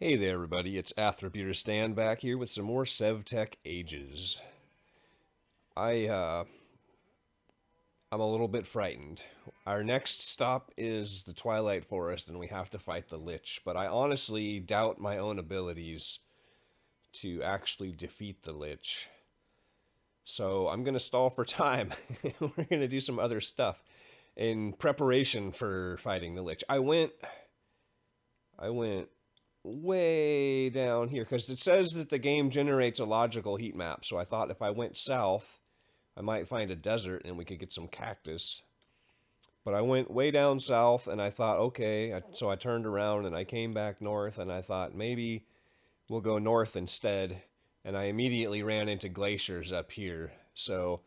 Hey there, everybody. It's Athropeter Stan back here with some more SevTech Ages. I, uh, I'm a little bit frightened. Our next stop is the Twilight Forest, and we have to fight the Lich. But I honestly doubt my own abilities to actually defeat the Lich. So I'm gonna stall for time. We're gonna do some other stuff in preparation for fighting the Lich. I went way down here because it says that the game generates a logical heat map. So I thought if I went south, I might find a desert and we could get some cactus. But I went way down south and I thought, okay. So I turned around and I came back north and I thought maybe we'll go north instead. And I immediately ran into glaciers up here. So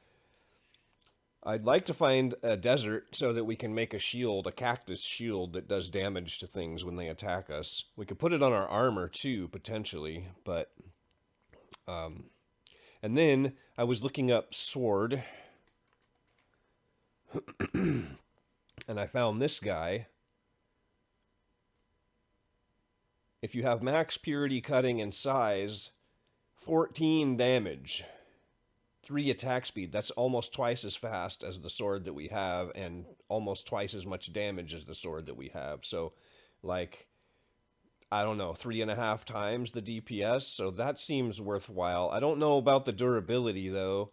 I'd like to find a desert so that we can make a shield, a cactus shield that does damage to things when they attack us. We could put it on our armor too, potentially, but and then I was looking up sword and I found this guy. If you have max purity, cutting, and size, 14 damage, 3 attack speed. That's almost twice as fast as the sword that we have, and almost twice as much damage as the sword that we have. So, like, I don't know, 3.5 times the DPS. So that seems worthwhile. I don't know about the durability though.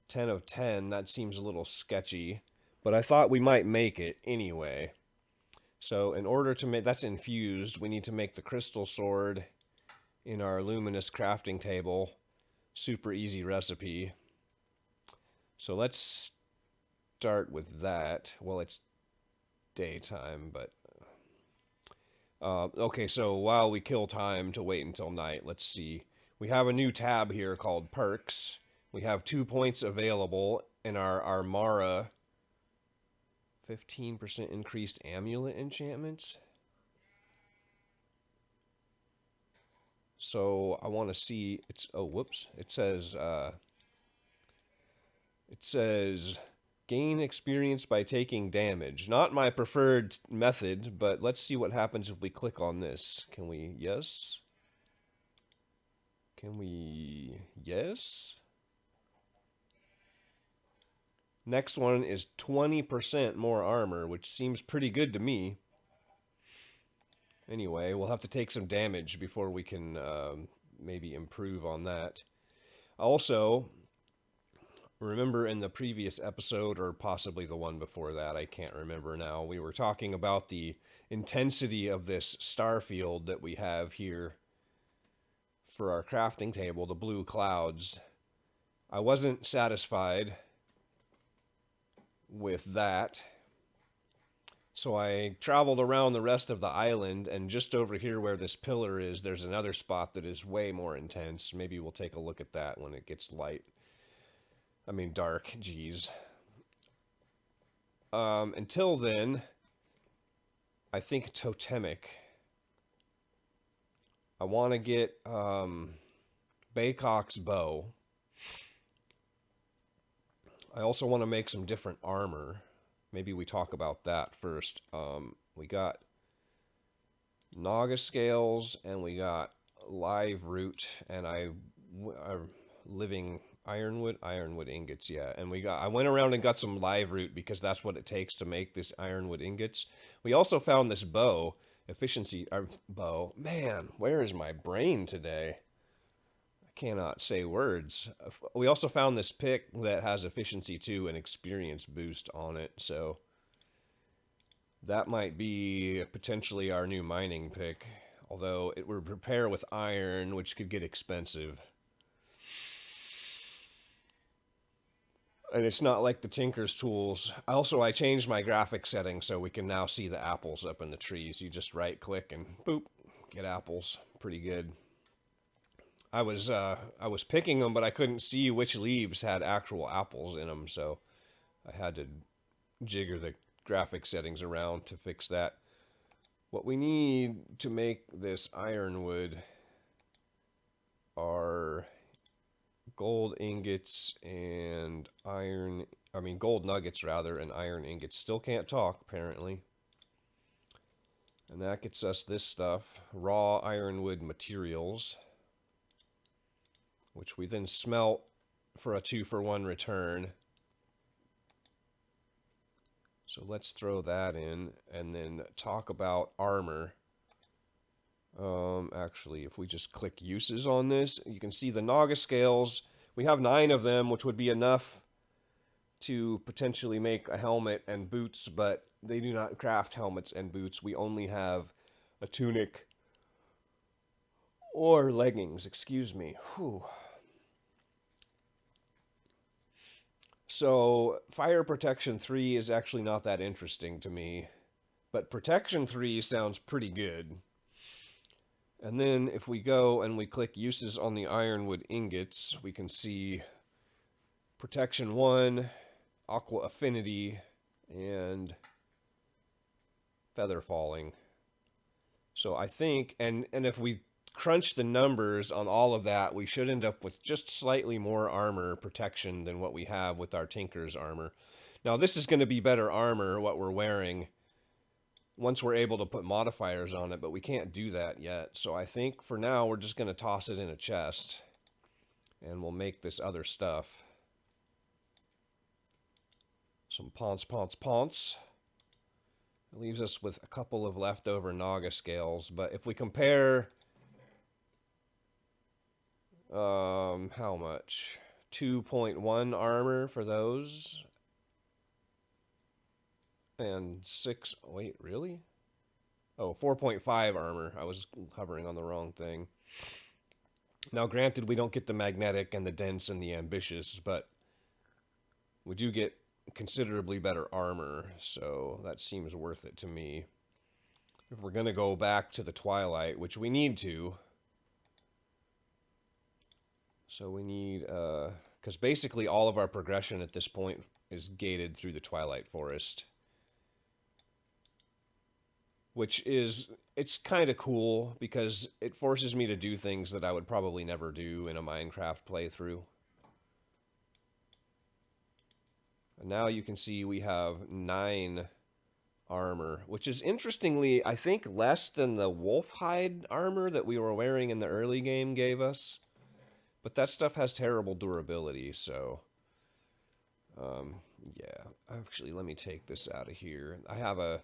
10 of 10. That seems a little sketchy. But I thought we might make it anyway. So in order to make that's infused, we need to make the crystal sword in our luminous crafting table. Super easy recipe. So let's start with that. Well, it's daytime, but okay. So while we kill time to wait until night, let's see. We have a new tab here called perks. We have 2 points available in our Armara. 15% increased amulet enchantments. So I want to see. It's whoops. It says gain experience by taking damage. Not my preferred method, but let's see what happens if we click on this. Can we? Yes. Can we? Yes. Next one is 20% more armor, which seems pretty good to me. Anyway, we'll have to take some damage before we can maybe improve on that. Also, remember in the previous episode, or possibly the one before that, I can't remember now, we were talking about the intensity of this star field that we have here for our crafting table, the blue clouds. I wasn't satisfied with that. So I traveled around the rest of the island, and just over here where this pillar is, there's another spot that is way more intense. Maybe we'll take a look at that when it gets light. I mean, dark, geez. Until then, I think totemic. I want to get Baycock's bow. I also want to make some different armor. Maybe we talk about that first. We got Naga scales, and we got live root, and living ironwood ingots, yeah. And I went around and got some live root because that's what it takes to make this ironwood ingots. We also found this bow, efficiency bow. Man, where is my brain today? I cannot say words. We also found this pick that has efficiency 2 and experience boost on it, so that might be potentially our new mining pick. Although it would repair with iron, which could get expensive. And it's not like the Tinker's tools. Also, I changed my graphic setting so we can now see the apples up in the trees. You just right click and boop, get apples. Pretty good. I was picking them, but I couldn't see which leaves had actual apples in them, so I had to jigger the graphic settings around to fix that. What we need to make this ironwood are gold ingots and gold nuggets rather, and iron ingots. Still can't talk, apparently. And that gets us this stuff, raw ironwood materials, which we then smelt for a 2-for-1 return. So let's throw that in and then talk about armor. Actually, if we just click uses on this, you can see the Naga scales. We have 9 of them, which would be enough to potentially make a helmet and boots, but they do not craft helmets and boots. We only have a tunic or leggings, excuse me. Whew. So, Fire Protection 3 is actually not that interesting to me, but Protection 3 sounds pretty good. And then if we go and we click uses on the ironwood ingots, we can see Protection 1, Aqua Affinity, and Feather Falling. So I think, and if we crunch the numbers on all of that, we should end up with just slightly more armor protection than what we have with our Tinker's armor. Now this is going to be better armor, what we're wearing, once we're able to put modifiers on it, but we can't do that yet. So I think for now we're just going to toss it in a chest, and we'll make this other stuff. Some ponce. It leaves us with a couple of leftover Naga scales, but if we compare, how much? 2.1 armor for those, and 6, wait, really? Oh, 4.5 armor. I was hovering on the wrong thing. Now, granted, we don't get the magnetic and the dense and the ambitious, but we do get considerably better armor, so that seems worth it to me. If we're going to go back to the Twilight, which we need to, so we need, because basically all of our progression at this point is gated through the Twilight Forest, which is, it's kind of cool because it forces me to do things that I would probably never do in a Minecraft playthrough. And now you can see we have 9 armor, which is interestingly, I think, less than the wolf hide armor that we were wearing in the early game gave us. But that stuff has terrible durability, so yeah. Actually, let me take this out of here. I have a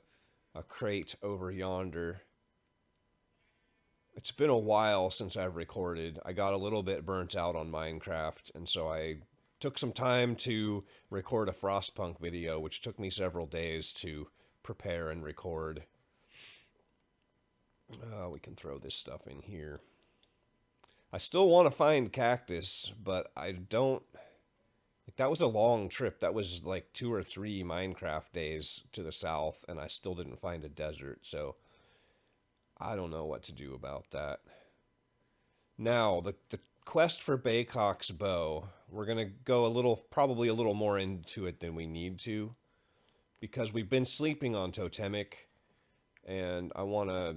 crate over yonder. It's been a while since I've recorded. I got a little bit burnt out on Minecraft, and so I took some time to record a Frostpunk video, which took me several days to prepare and record. We can throw this stuff in here. I still want to find cactus, but I don't... Like, that was a long trip. That was like 2 or 3 Minecraft days to the south, and I still didn't find a desert, so I don't know what to do about that. Now, the quest for Baycock's bow, we're going to go probably a little more into it than we need to, because we've been sleeping on Totemic, and I want to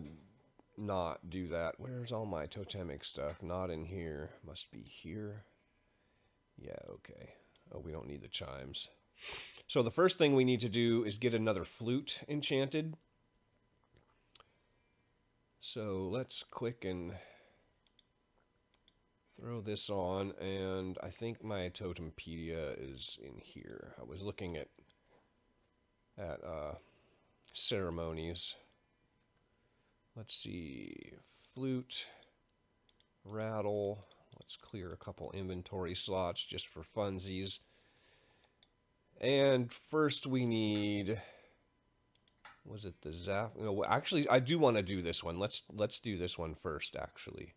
not do that. Where's all my Totemic stuff? Not in here. Must be here. Yeah, okay. Oh, we don't need the chimes. So the first thing we need to do is get another flute enchanted. So let's quick and throw this on, and I think my Totempedia is in here. I was looking at ceremonies. Let's see, flute, rattle. Let's clear a couple inventory slots just for funsies. And first we need, was it the Zap? No, actually, I do want to do this one. Let's do this one first, actually.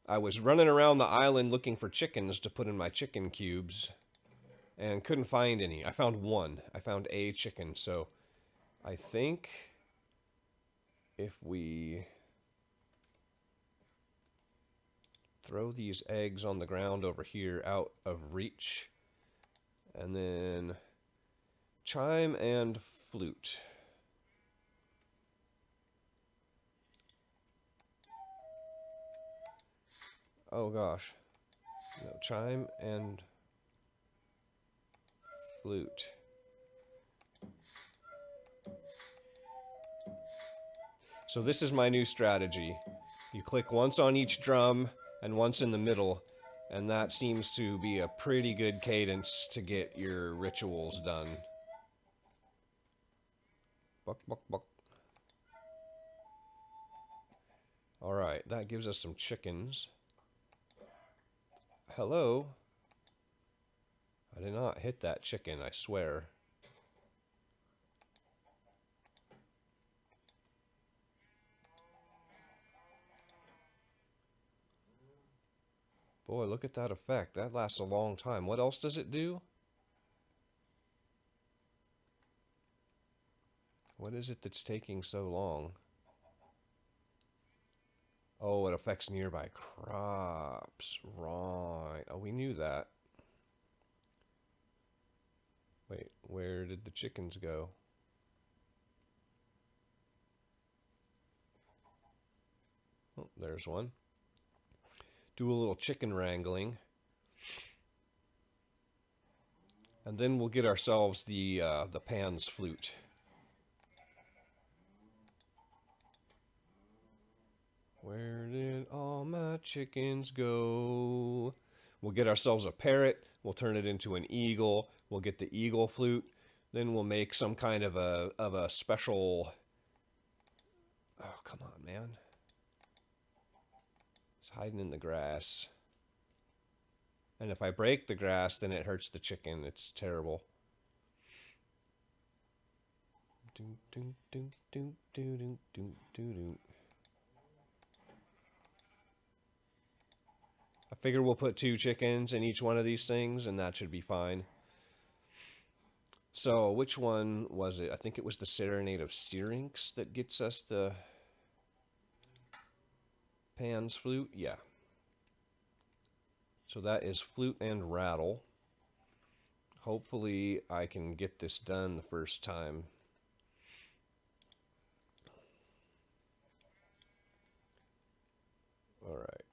I was running around the island looking for chickens to put in my chicken cubes and couldn't find any. I found one. I found a chicken, so I think if we throw these eggs on the ground over here out of reach, and then chime and flute. Oh gosh. No, chime and flute. So this is my new strategy. You click once on each drum and once in the middle, and that seems to be a pretty good cadence to get your rituals done. Buck, buck, buck. Alright, that gives us some chickens. Hello? I did not hit that chicken, I swear. Boy, look at that effect. That lasts a long time. What else does it do? What is it that's taking so long? Oh, it affects nearby crops. Right. Oh, we knew that. Wait, where did the chickens go? Oh, there's one. Do a little chicken wrangling. And then we'll get ourselves the Pan's flute. Where did all my chickens go? We'll get ourselves a parrot. We'll turn it into an eagle. We'll get the eagle flute. Then we'll make some kind of a special... Oh, come on, man. It's hiding in the grass. And if I break the grass, then it hurts the chicken. It's terrible. I figure we'll put 2 chickens in each one of these things, and that should be fine. So, which one was it? I think it was the Serenade of Syrinx that gets us the Pan's flute? Yeah. So that is flute and rattle. Hopefully I can get this done the first time. Alright.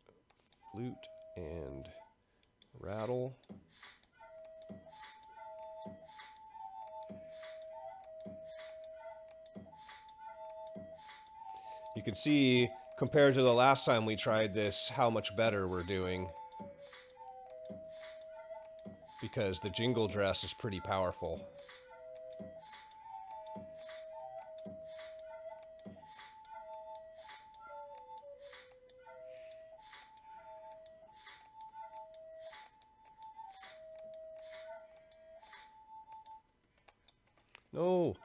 Flute and rattle. You can see, compared to the last time we tried this, how much better we're doing. Because the jingle dress is pretty powerful. No.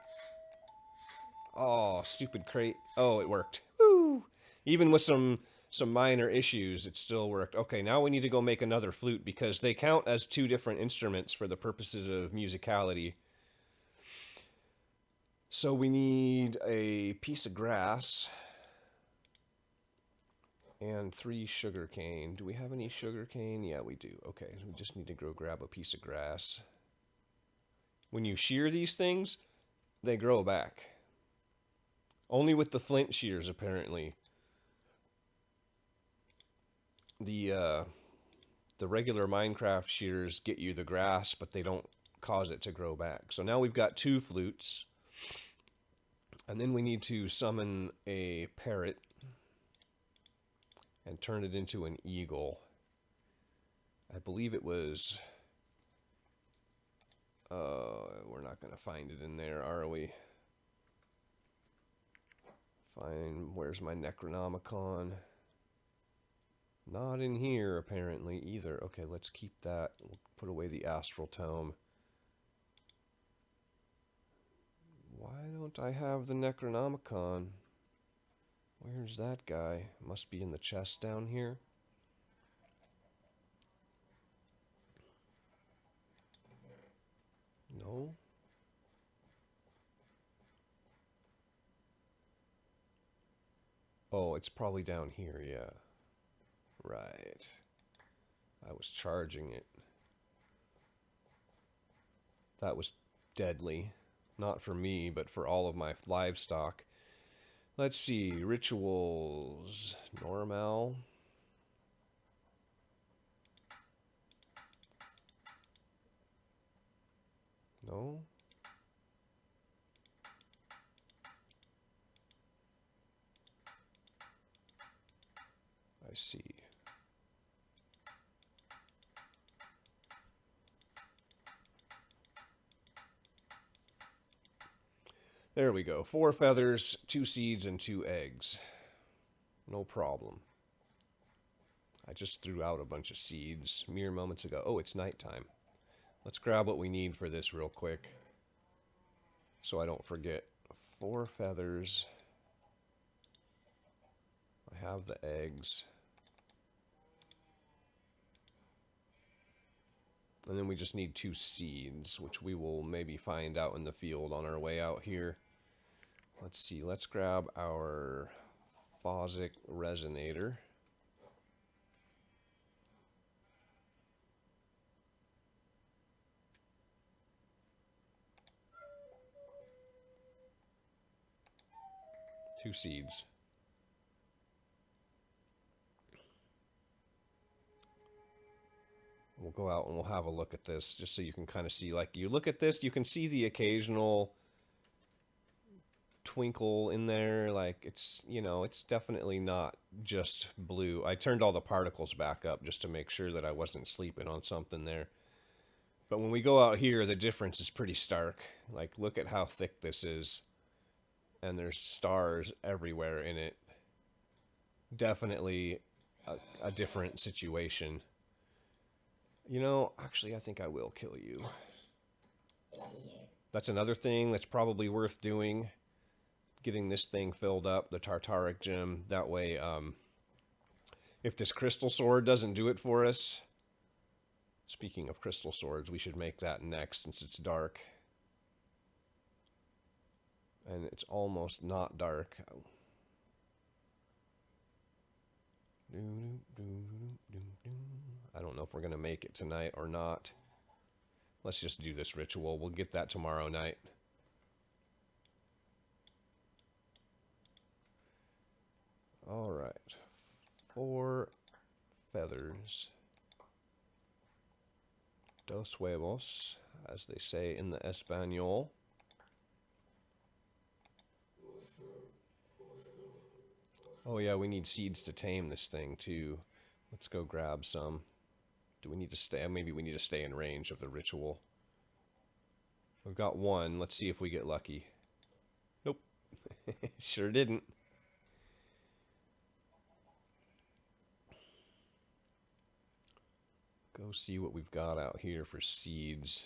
Oh, stupid crate. Oh, it worked. Woo! Even with some minor issues, it still worked. Okay, now we need to go make another flute because they count as 2 different instruments for the purposes of musicality. So we need a piece of grass and 3 sugarcane. Do we have any sugarcane? Yeah, we do. Okay, we just need to go grab a piece of grass. When you shear these things, they grow back. Only with the flint shears, apparently. The regular Minecraft shears get you the grass, but they don't cause it to grow back. So now we've got 2 flutes. And then we need to summon a parrot and turn it into an eagle. I believe it was... we're not going to find it in there, are we? Fine, where's my Necronomicon? Not in here, apparently, either. Okay, let's keep that. We'll put away the Astral Tome. Why don't I have the Necronomicon? Where's that guy? Must be in the chest down here. No? Oh, it's probably down here, yeah. Right. I was charging it. That was deadly. Not for me, but for all of my livestock. Let's see. Rituals. Normal. No? see. There we go. 4 feathers, 2 seeds, and 2 eggs. No problem. I just threw out a bunch of seeds mere moments ago. Oh, it's nighttime. Let's grab what we need for this real quick so I don't forget. 4 feathers. I have the eggs. And then we just need 2 seeds, which we will maybe find out in the field on our way out here. Let's see, let's grab our Phosic Resonator. Two seeds. We'll go out and we'll have a look at this just so you can kind of see, like, you look at this, you can see the occasional twinkle in there. Like, it's, you know, it's definitely not just blue. I turned all the particles back up just to make sure that I wasn't sleeping on something there. But when we go out here, the difference is pretty stark. Like, look at how thick this is. And there's stars everywhere in it. Definitely a different situation. You know, actually, I think I will kill you. That's another thing that's probably worth doing. Getting this thing filled up, the Tartaric Gem. That way, if this Crystal Sword doesn't do it for us... Speaking of Crystal Swords, we should make that next since it's dark. And it's almost not dark. I don't know if we're going to make it tonight or not. Let's just do this ritual. We'll get that tomorrow night. All right. 4 feathers. Dos huevos, as they say in the Espanol. Oh yeah, we need seeds to tame this thing too. Let's go grab some. Do we need to stay? Maybe we need to stay in range of the ritual. We've got 1. Let's see if we get lucky. Nope. Sure didn't. Go see what we've got out here for seeds.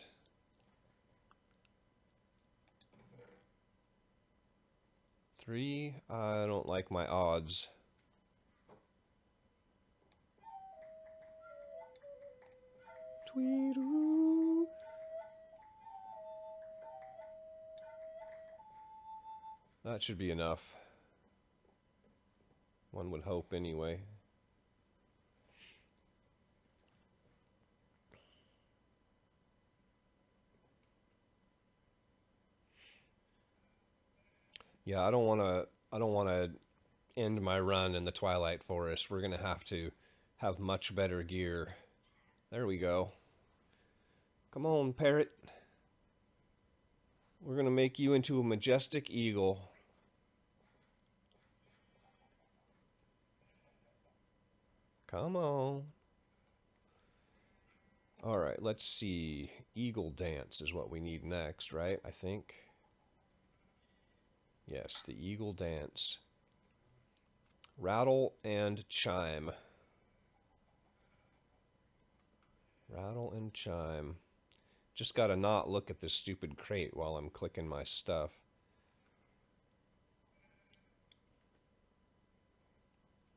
Three. I don't like my odds. Tweedoo. That should be enough. One would hope anyway. Yeah, I don't want to end my run in the Twilight Forest. We're going to have much better gear. There we go. Come on, parrot. We're going to make you into a majestic eagle. Come on. All right, let's see. Eagle dance is what we need next, right? I think. Yes, the eagle dance. Rattle and chime. Rattle and chime. Just gotta not look at this stupid crate while I'm clicking my stuff.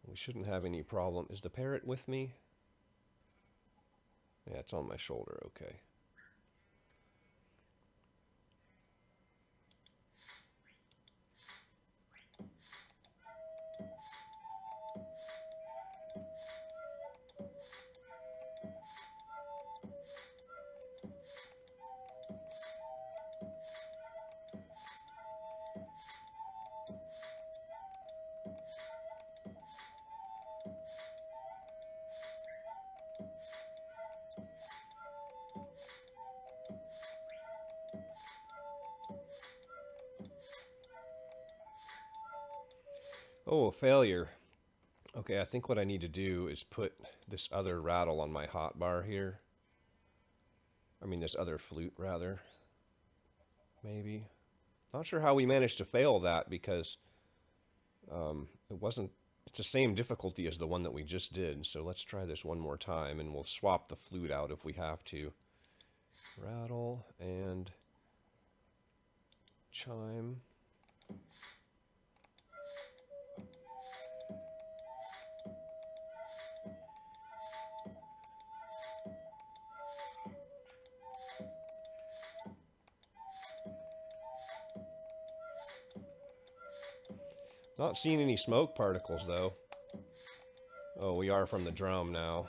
We shouldn't have any problem. Is the parrot with me? Yeah, it's on my shoulder, okay. Oh, a failure. Okay, I think what I need to do is put this other rattle on my hotbar here. I mean, this other flute, rather. Maybe. Not sure how we managed to fail that because it wasn't... It's the same difficulty as the one that we just did. So let's try this one more time, and we'll swap the flute out if we have to. Rattle and chime. Not seeing any smoke particles, though. Oh, we are from the drum now.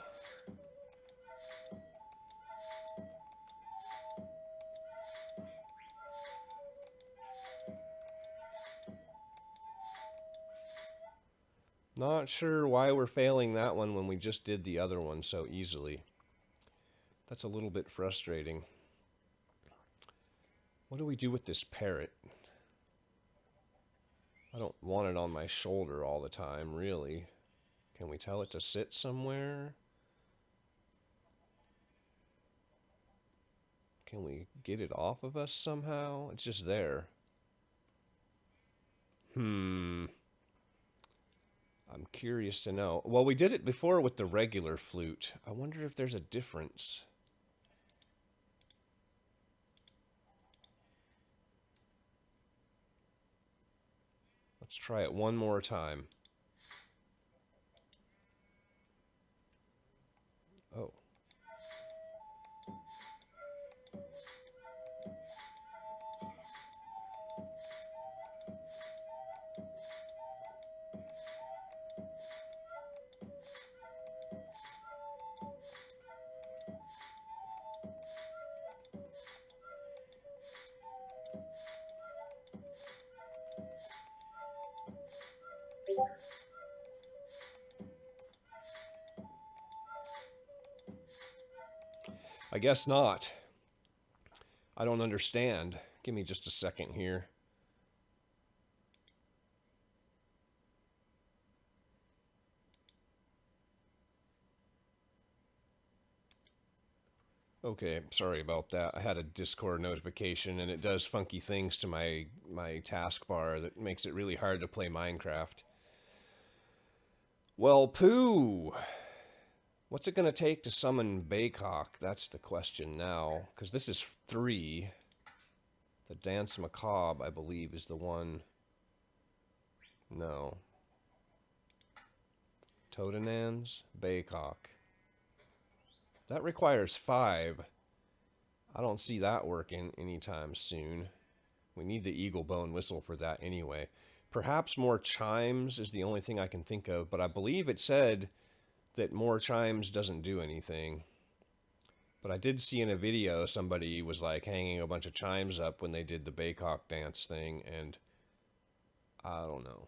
Not sure why we're failing that one when we just did the other one so easily. That's a little bit frustrating. What do we do with this parrot? I don't want it on my shoulder all the time, really. Can we tell it to sit somewhere? Can we get it off of us somehow? It's just there. I'm curious to know. Well, we did it before with the regular flute. I wonder if there's a difference. Let's try it one more time. Oh. I guess not. I don't understand. Give me just a second here. Okay, sorry about that. I had a Discord notification and it does funky things to my taskbar that makes it really hard to play Minecraft. Well, poo! What's it going to take to summon Baycock? That's the question now. Because this is 3. The Dance Macabre, I believe, is the one. No. Totenans, Baycock. That requires 5. I don't see that working anytime soon. We need the Eagle Bone Whistle for that anyway. Perhaps more chimes is the only thing I can think of, but I believe it said that more chimes doesn't do anything. But I did see in a video somebody was like hanging a bunch of chimes up when they did the Baycock dance thing, and I don't know.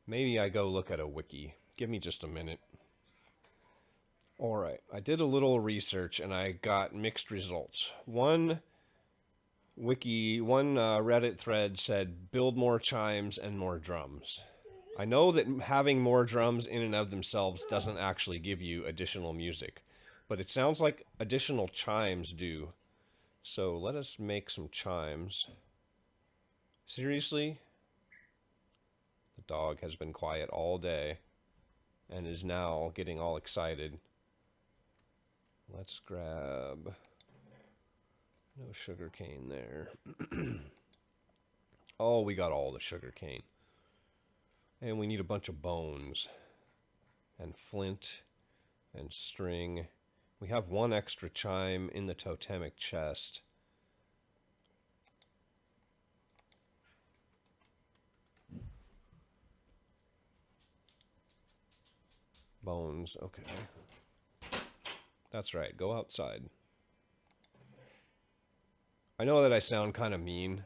Maybe I go look at a wiki. Give me just a minute. Alright, I did a little research and I got mixed results. One Reddit thread said build more chimes and more drums. I know that having more drums in and of themselves doesn't actually give you additional music, but it sounds like additional chimes do. So let us make some chimes. Seriously? The dog has been quiet all day and is now getting all excited. Let's grab... No sugar cane there. Oh, we got all the sugar cane. And we need a bunch of bones. And flint. And string. We have 1 extra chime in the totemic chest. Bones, okay. That's right, go outside. I know that I sound kind of mean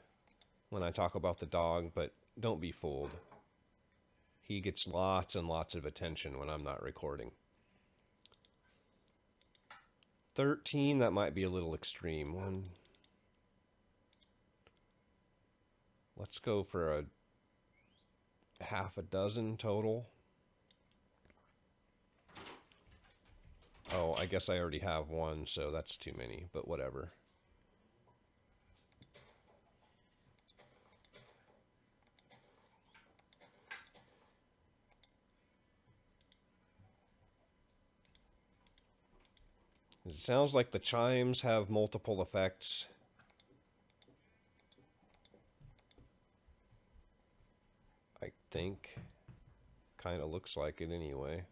when I talk about the dog, but don't be fooled. He gets lots and lots of attention when I'm not recording. 13, that might be a little extreme. Let's go for a half a dozen total. Oh, I guess I already have one, so that's too many, but whatever. It sounds like the chimes have multiple effects. I think. Kind of looks like it anyway.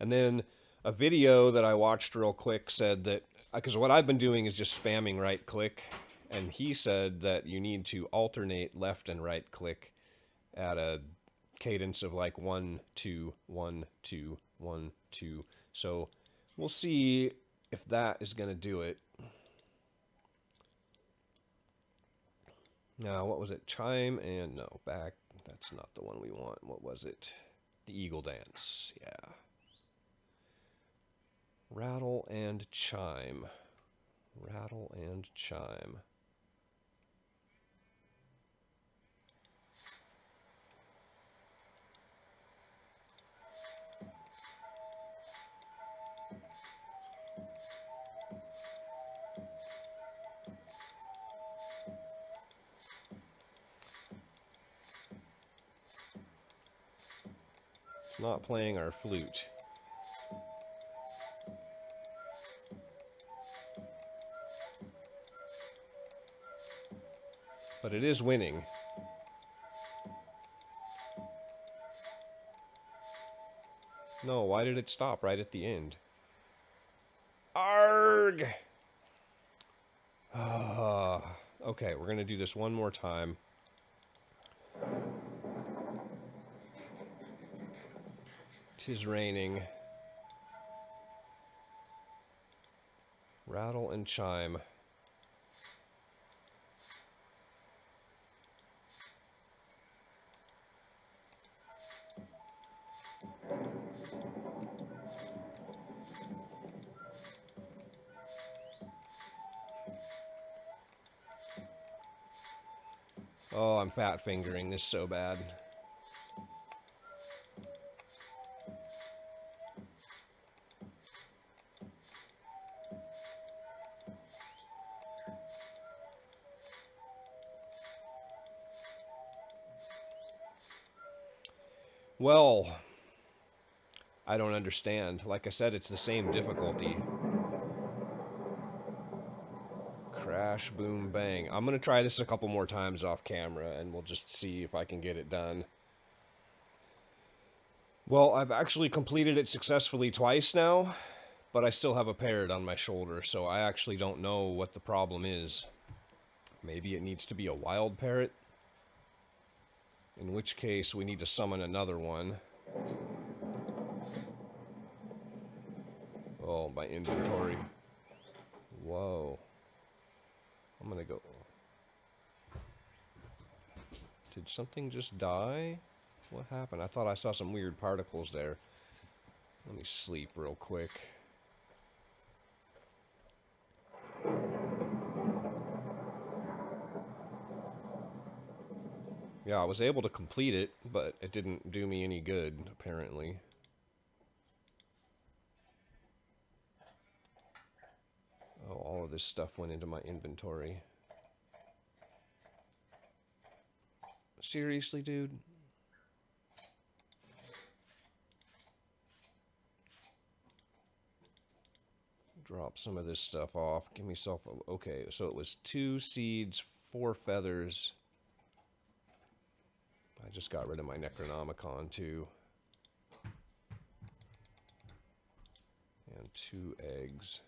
And then a video that I watched real quick said that, because what I've been doing is just spamming right click, and he said that you need to alternate left and right click at a cadence of like 1, 2, 1, 2, 1, 2. So we'll see if that is going to do it. Now, what was it? Chime and no, back. That's not the one we want. What was it? The Eagle Dance. Yeah. Rattle and chime. Rattle and chime. It's not playing our flute. But it is winning. No, why did it stop right at the end? Arg! Okay, we're going to do this one more time. Tis raining. Rattle and chime. Oh, I'm fat fingering this so bad. Well, I don't understand. Like I said, it's the same difficulty. Crash, boom, bang. I'm going to try this a couple more times off camera, and we'll just see if I can get it done. Well, I've actually completed it successfully twice now, but I still have a parrot on my shoulder, so I actually don't know what the problem is. Maybe it needs to be a wild parrot? In which case, we need to summon another one. Oh, my inventory. Whoa. I'm gonna go... Did something just die? What happened? I thought I saw some weird particles there. Let me sleep real quick. Yeah, I was able to complete it, but it didn't do me any good, apparently. Oh, all of this stuff went into my inventory. Seriously, dude? Drop some of this stuff off. Give myself a... Okay, so it was 2 seeds, 4 feathers. I just got rid of my Necronomicon, too. And 2 eggs.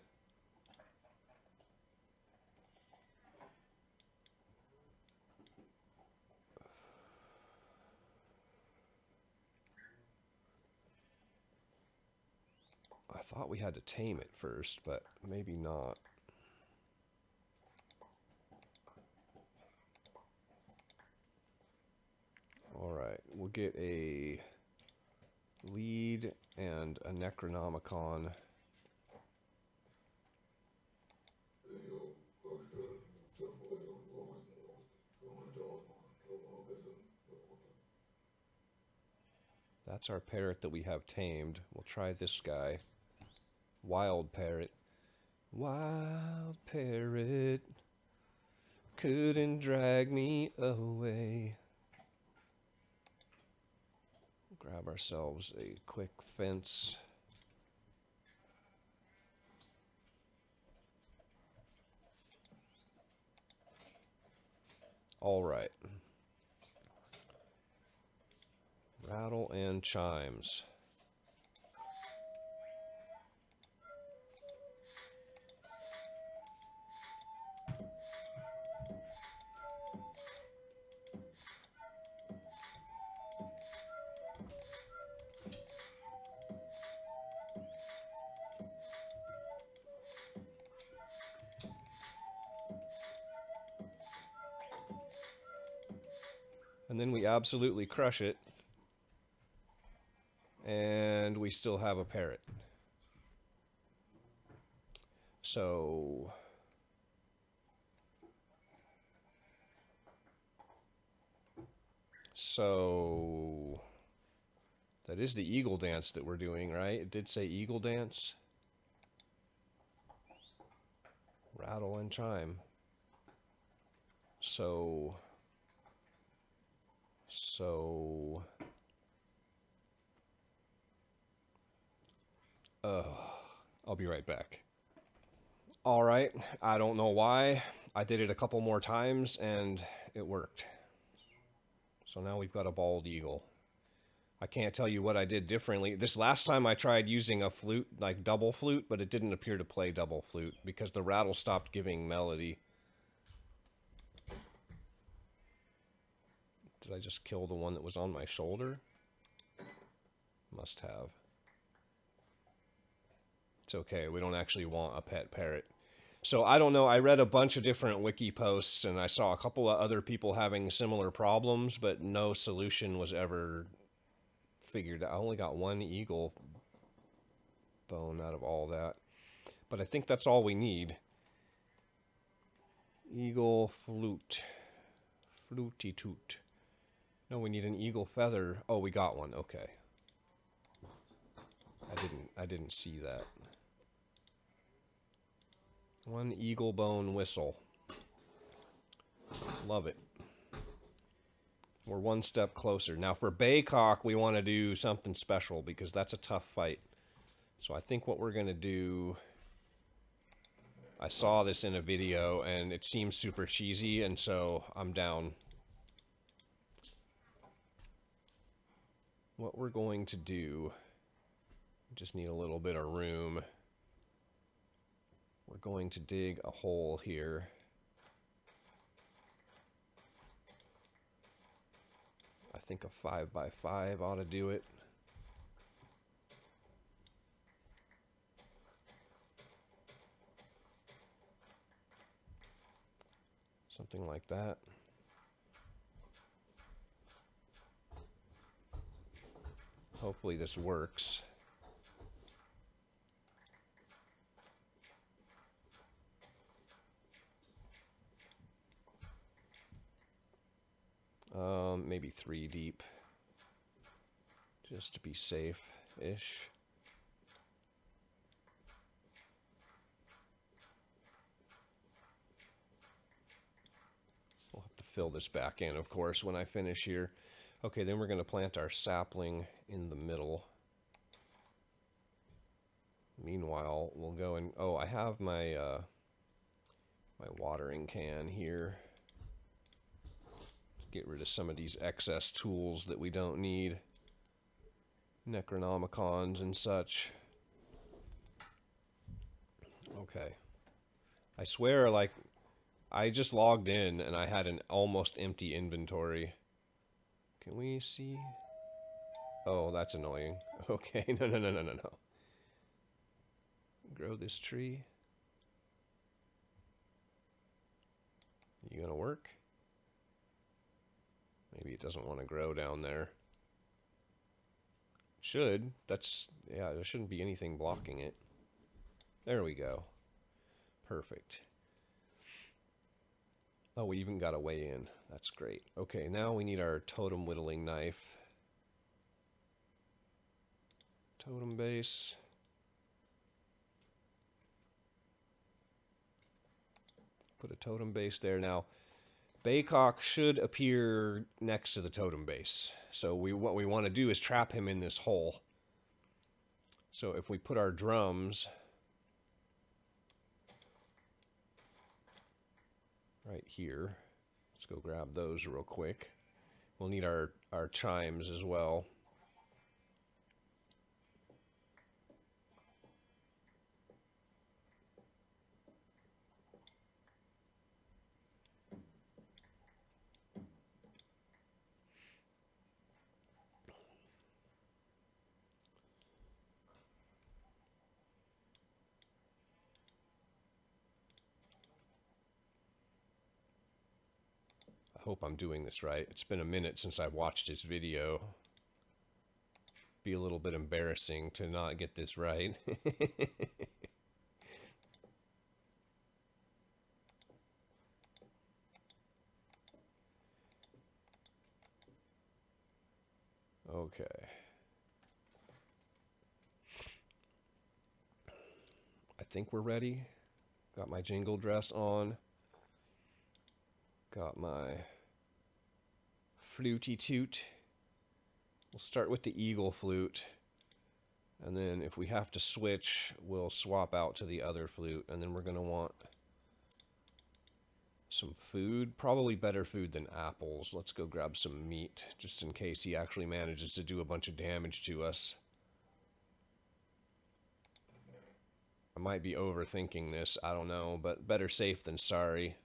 I thought we had to tame it first, but maybe not. Alright, we'll get a lead and a Necronomicon. That's our parrot that we have tamed. We'll try this guy. Wild parrot. Wild parrot couldn't drag me away. Grab ourselves a quick fence. All right. Rattle and chimes. And then we absolutely crush it. And we still have a parrot. So that is the eagle dance that we're doing, right? It did say eagle dance. Rattle and chime. So I'll be right back. All right, I don't know why. I did it a couple more times and it worked. So now we've got a bald eagle. I can't tell you what I did differently. This last time I tried using a flute, like double flute, but it didn't appear to play double flute because the rattle stopped giving melody. Did I just kill the one that was on my shoulder? Must have. It's okay, we don't actually want a pet parrot. So I don't know, I read a bunch of different wiki posts and I saw a couple of other people having similar problems, but no solution was ever figured out. I only got one eagle bone out of all that. But I think that's all we need. Eagle flute. Fluty toot. No, we need an eagle feather. Oh, we got one. Okay. I didn't see that. One eagle bone whistle. Love it. We're one step closer. Now for baycock, we want to do something special because that's a tough fight. So I think what we're going to do... I saw this in a video and it seems super cheesy, and so I'm down. What we're going to do... just need a little bit of room. We're going to dig a hole here. I think a 5x5 ought to do it. Something like that. Hopefully this works. Maybe 3 deep, just to be safe-ish. We'll have to fill this back in, of course, when I finish here. Okay, then we're going to plant our sapling in the middle. Meanwhile, we'll go and... oh, I have my my watering can here. Get rid of some of these excess tools that we don't need. Necronomicons and such. Okay. I swear, like, I just logged in and I had an almost empty inventory. Can we see? Oh, that's annoying. Okay, no. Grow this tree. You gonna work? Maybe it doesn't want to grow down there. Should. That's... yeah, there shouldn't be anything blocking it. There we go. Perfect. Oh, we even got a way in. That's great. Okay, now we need our totem whittling knife. Totem base. Put a totem base there. Now, Baycock should appear next to the totem base. So what we want to do is trap him in this hole. So if we put our drums right here, let's go grab those real quick. We'll need our chimes as well. I hope I'm doing this right. It's been a minute since I watched his video. Be a little bit embarrassing to not get this right. Okay. I think we're ready. Got my jingle dress on. Got my fluty toot. We'll start with the eagle flute. And then if we have to switch, we'll swap out to the other flute. And then we're going to want some food. Probably better food than apples. Let's go grab some meat, just in case he actually manages to do a bunch of damage to us. I might be overthinking this, I don't know, but better safe than sorry.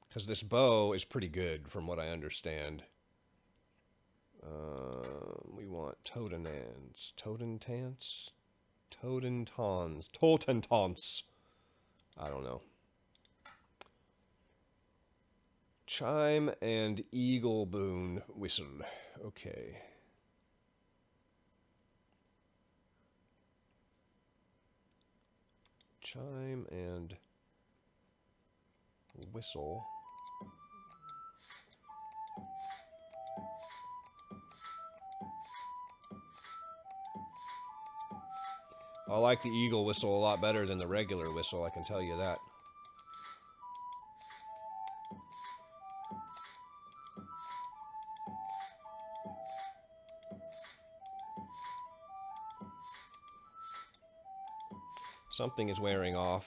Because this bow is pretty good, from what I understand. We want Totenans. Totentants? Totentons. I don't know. Chime and eagle boon whistle. Okay. Chime and whistle. I like the eagle whistle a lot better than the regular whistle, I can tell you that. Something is wearing off.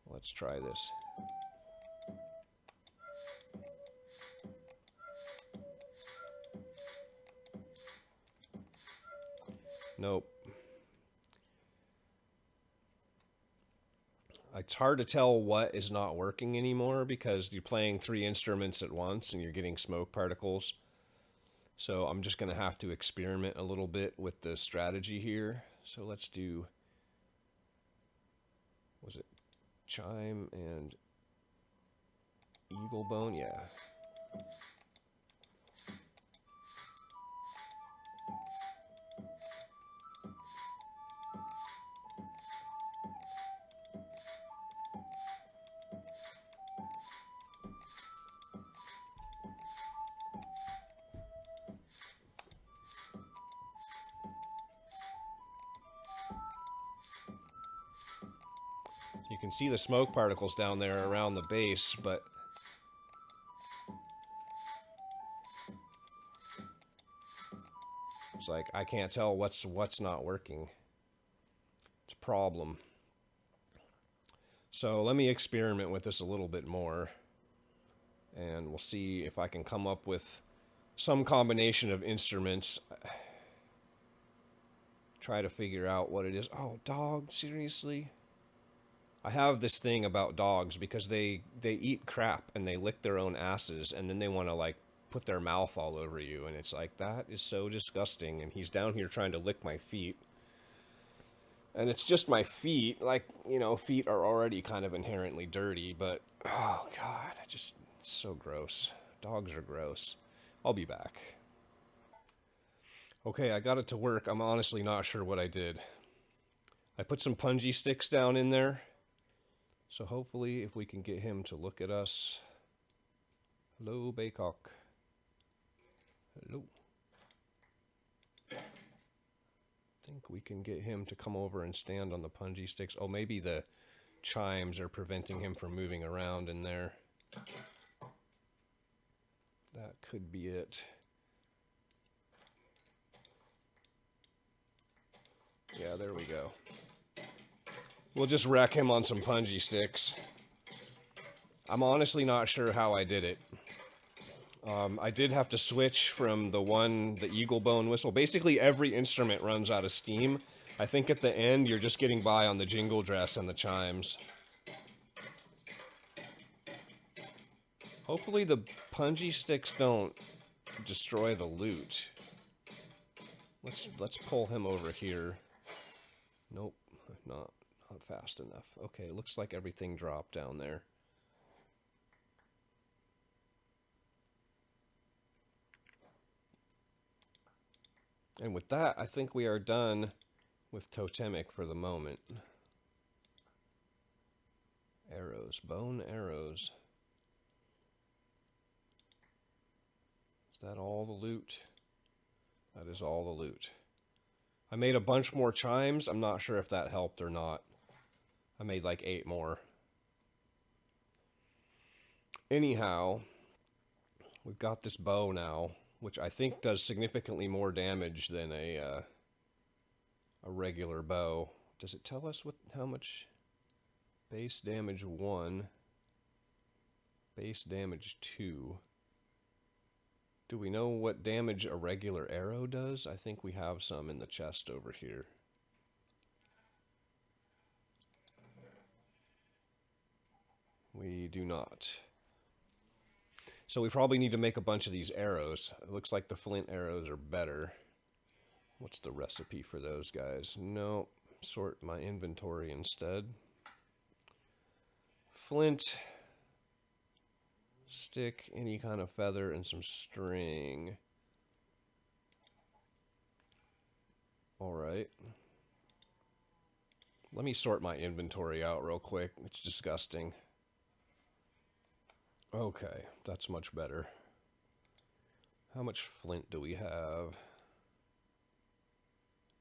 Let's try this. Nope. It's hard to tell what is not working anymore because you're playing 3 instruments at once and you're getting smoke particles. So I'm just going to have to experiment a little bit with the strategy here. So let's do, was it chime and eagle bone? Yeah. You can see the smoke particles down there around the base, but it's like I can't tell what's not working. It's a problem. So let me experiment with this a little bit more, and we'll see if I can come up with some combination of instruments. Try to figure out what it is. Oh, dog, seriously? I have this thing about dogs because they eat crap and they lick their own asses and then they want to like put their mouth all over you, and it's like, that is so disgusting. And he's down here trying to lick my feet. And it's just my feet. Like, you know, feet are already kind of inherently dirty, but oh god, it's so gross. Dogs are gross. I'll be back. Okay, I got it to work. I'm honestly not sure what I did. I put some punji sticks down in there. So hopefully if we can get him to look at us. Hello, Baycock. Hello. I think we can get him to come over and stand on the punji sticks. Oh, maybe the chimes are preventing him from moving around in there. That could be it. Yeah, there we go. We'll just wreck him on some punji sticks. I'm honestly not sure how I did it. I did have to switch from the eagle bone whistle. Basically, every instrument runs out of steam. I think at the end, you're just getting by on the jingle dress and the chimes. Hopefully the punji sticks don't destroy the loot. Let's pull him over here. Nope, not fast enough. Okay, looks like everything dropped down there. And with that, I think we are done with totemic for the moment. Arrows, bone arrows. Is that all the loot? That is all the loot. I made a bunch more chimes. I'm not sure if that helped or not. I made like 8 more. Anyhow, we've got this bow now, which I think does significantly more damage than a regular bow. Does it tell us how much? Base damage 1, base damage 2. Do we know what damage a regular arrow does? I think we have some in the chest over here. We do not. So we probably need to make a bunch of these arrows. It looks like the flint arrows are better. What's the recipe for those guys? No, sort my inventory instead. Flint, stick, any kind of feather, and some string. Alright. Let me sort my inventory out real quick. It's disgusting. Okay, that's much better. How much flint do we have?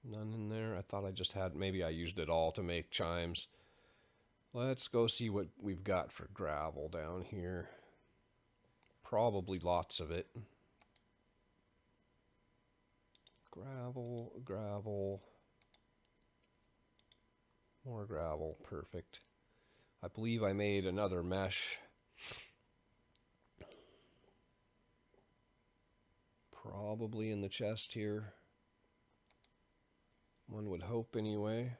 None in there. I thought I just had, maybe I used it all to make chimes. Let's go see what we've got for gravel down here. Probably lots of it. Gravel, gravel. More gravel, perfect. I believe I made another mesh. Probably in the chest here. One would hope anyway.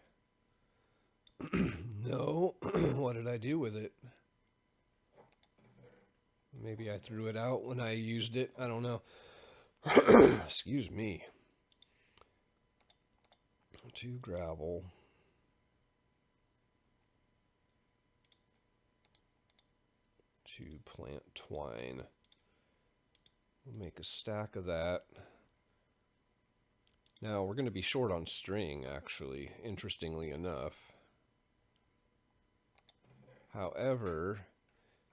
No. What did I do with it? Maybe I threw it out when I used it. I don't know. Excuse me. 2 gravel. 2 plant twine. We'll make a stack of that. Now, we're going to be short on string, actually, interestingly enough. However,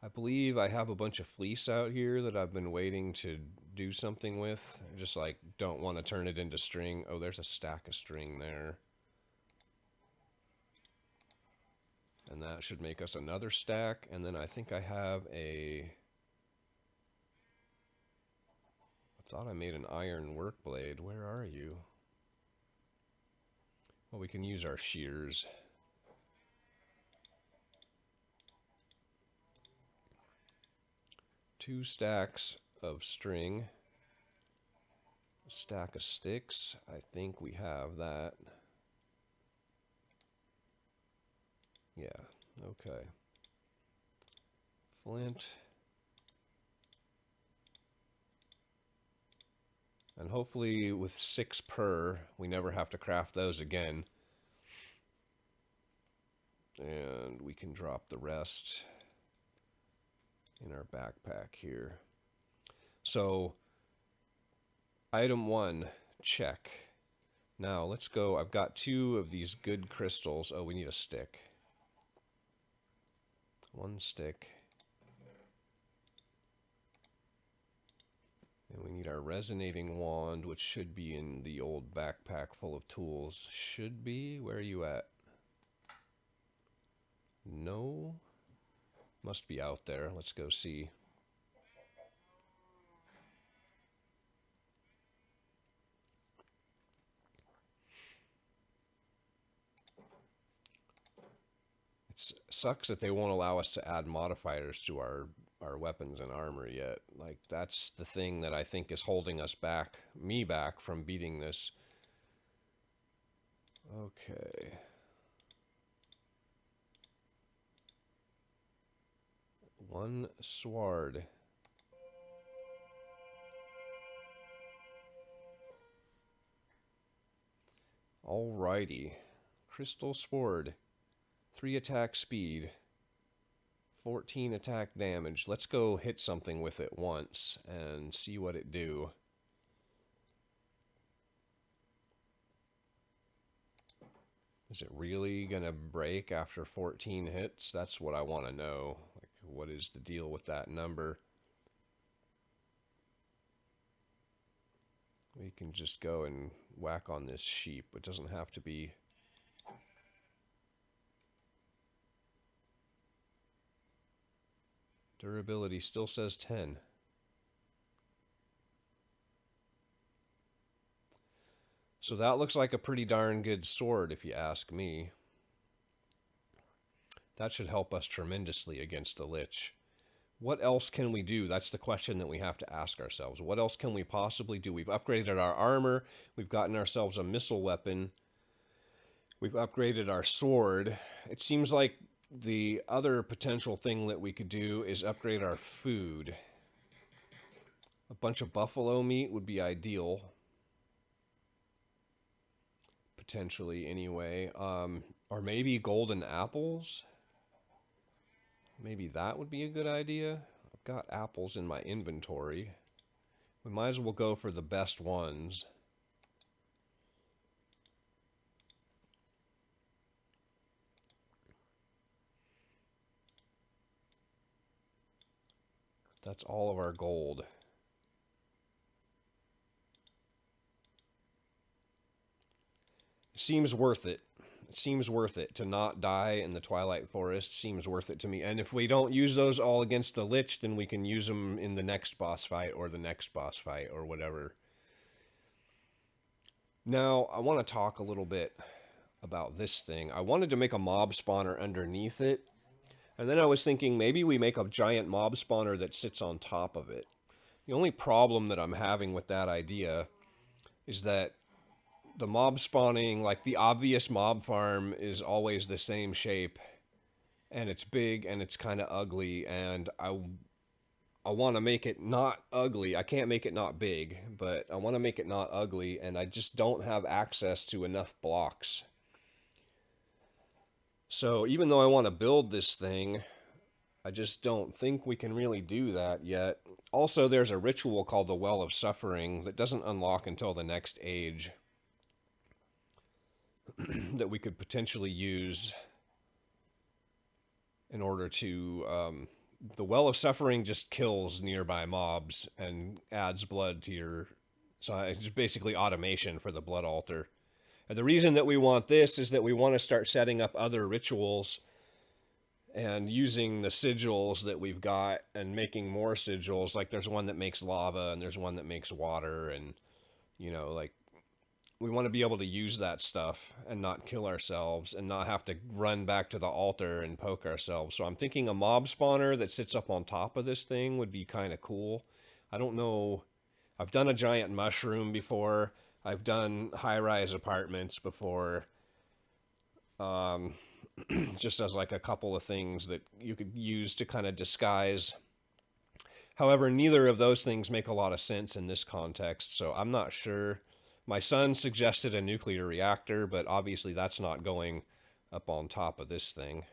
I believe I have a bunch of fleece out here that I've been waiting to do something with. I just, like, don't want to turn it into string. Oh, there's a stack of string there. And that should make us another stack. And then I think I have a... I thought I made an iron work blade. Where are you? Well, we can use our shears. Two stacks of string. A stack of sticks. I think we have that. Yeah, okay. Flint. And hopefully with 6 per, we never have to craft those again. And we can drop the rest in our backpack here. So, item 1, check. Now, let's go. I've got 2 of these good crystals. Oh, we need a stick. 1 stick. And we need our resonating wand, which should be in the old backpack full of tools. Should be? Where are you at? No? Must be out there. Let's go see. It sucks that they won't allow us to add modifiers to our weapons and armor yet. Like, that's the thing that I think is holding us back, me back, from beating this. Okay. One sword. Alrighty. Crystal sword. 3 attack speed. 14 attack damage. Let's go hit something with it once and see what it do. Is it really gonna break after 14 hits? That's what I want to know. Like, what is the deal with that number? We can just go and whack on this sheep. It doesn't have to be... Durability still says 10. So that looks like a pretty darn good sword, if you ask me. That should help us tremendously against the Lich. What else can we do? That's the question that we have to ask ourselves. What else can we possibly do? We've upgraded our armor. We've gotten ourselves a missile weapon. We've upgraded our sword. It seems like the other potential thing that we could do is upgrade our food. A bunch of buffalo meat would be ideal. Potentially, anyway. Or maybe golden apples. Maybe that would be a good idea. I've got apples in my inventory. We might as well go for the best ones. That's all of our gold. It seems worth it. It seems worth it to not die in the Twilight Forest. Seems worth it to me. And if we don't use those all against the Lich, then we can use them in the next boss fight or the next boss fight or whatever. Now, I want to talk a little bit about this thing. I wanted to make a mob spawner underneath it. And then I was thinking maybe we make a giant mob spawner that sits on top of it. The only problem that I'm having with that idea is that the mob spawning, like the obvious mob farm, is always the same shape. And it's big and it's kind of ugly. And I want to make it not ugly. I can't make it not big, but I want to make it not ugly. And I just don't have access to enough blocks. So even though I want to build this thing, I just don't think we can really do that yet. Also, there's a ritual called the Well of Suffering that doesn't unlock until the next age that we could potentially use in order to... the Well of Suffering just kills nearby mobs and adds blood to your... So it's basically automation for the blood altar. And the reason that we want this is that we want to start setting up other rituals and using the sigils that we've got and making more sigils. Like there's one that makes lava and there's one that makes water, and you know, like we want to be able to use that stuff and not kill ourselves and not have to run back to the altar and poke ourselves. So I'm thinking a mob spawner that sits up on top of this thing would be kind of cool. I don't know. I've done a giant mushroom before. I've done high-rise apartments before, just as like a couple of things that you could use to kind of disguise. However, neither of those things make a lot of sense in this context, so I'm not sure. My son suggested a nuclear reactor, but obviously that's not going up on top of this thing.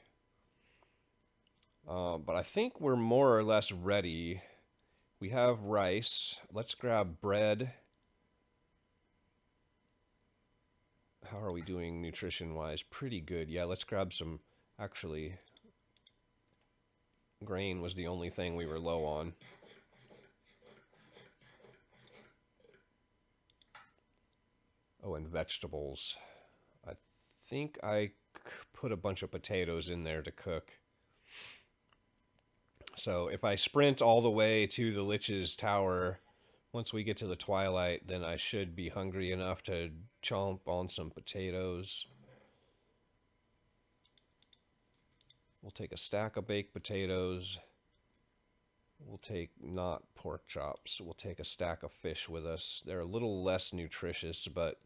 But I think we're more or less ready. We have rice. Let's grab bread. How are we doing nutrition-wise? Pretty good. Yeah, let's grab some, actually. Grain was the only thing we were low on. Oh, and vegetables. I think I put a bunch of potatoes in there to cook. So if I sprint all the way to the Lich's tower, once we get to the Twilight, then I should be hungry enough to chomp on some potatoes. We'll take a stack of baked potatoes. We'll take not pork chops. We'll take a stack of fish with us. They're a little less nutritious, but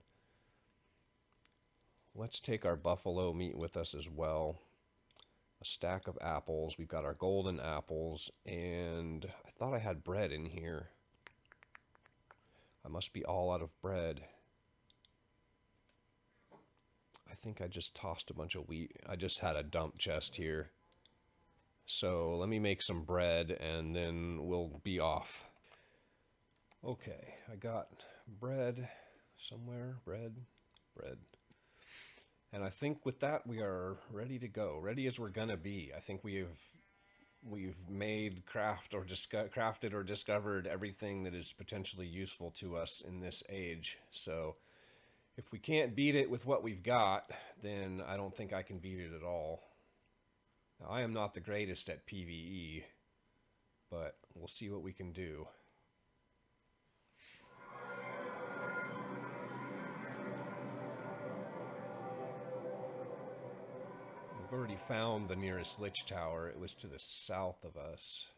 let's take our buffalo meat with us as well. A stack of apples. We've got our golden apples, and I thought I had bread in here. I must be all out of bread. I think I just tossed a bunch of wheat. I just had a dump chest here. So let me make some bread and then we'll be off. Okay, I got bread somewhere. Bread. And I think with that we are ready to go. Ready as we're gonna be. I think we've made crafted or discovered everything that is potentially useful to us in this age. So if we can't beat it with what we've got, then I don't think I can beat it at all. Now, I am not the greatest at PvE, but we'll see what we can do. We've already found the nearest Lich Tower. It was to the south of us.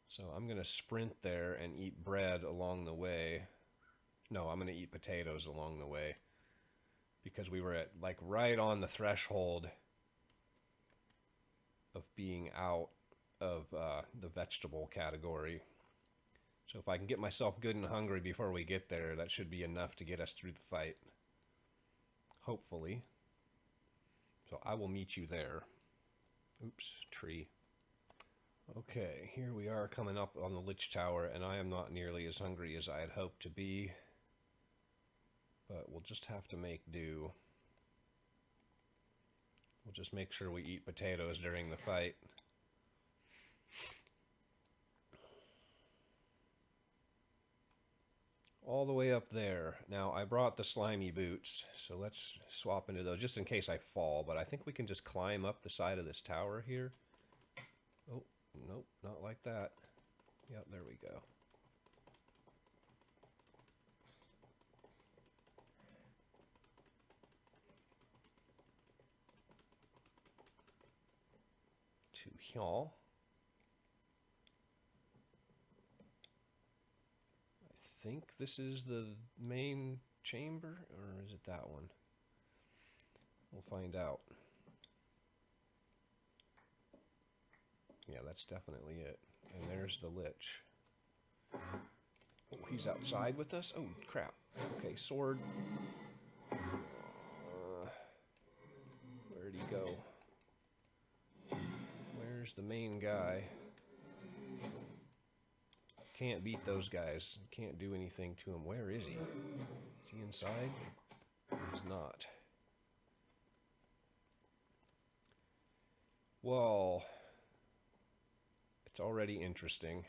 So I'm going to sprint there and eat bread along the way. No, I'm going to eat potatoes along the way. Because we were at, like, right on the threshold of being out of the vegetable category. So if I can get myself good and hungry before we get there, that should be enough to get us through the fight. Hopefully. So I will meet you there. Oops, tree. Okay, here we are coming up on the Lich Tower, and I am not nearly as hungry as I had hoped to be. But we'll just have to make do. We'll just make sure we eat potatoes during the fight. All the way up there. Now, I brought the slimy boots, so let's swap into those just in case I fall. But I think we can just climb up the side of this tower here. Oh, nope, not like that. Yep, there we go. To here. I think this is the main chamber, or is it that one? We'll find out. Yeah, that's definitely it. And there's the Lich. Oh, he's outside with us? Oh, crap. Okay, sword. Where'd he go? Where's the main guy? Can't beat those guys. Can't do anything to him. Where is he? Is he inside? He's not. Well, it's already interesting.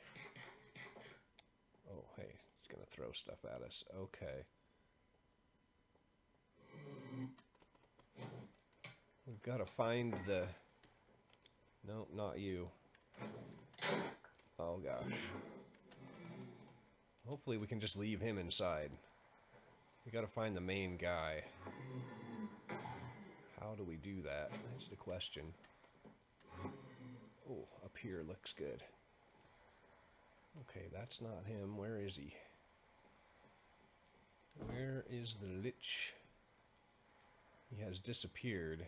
Oh, hey, he's gonna throw stuff at us. Okay. We've got to find the... No, not you. Oh, gosh. Hopefully we can just leave him inside. We got to find the main guy. How do we do that? That's the question. Oh, up here looks good. Okay, that's not him. Where is he? Where is the Lich? He has disappeared.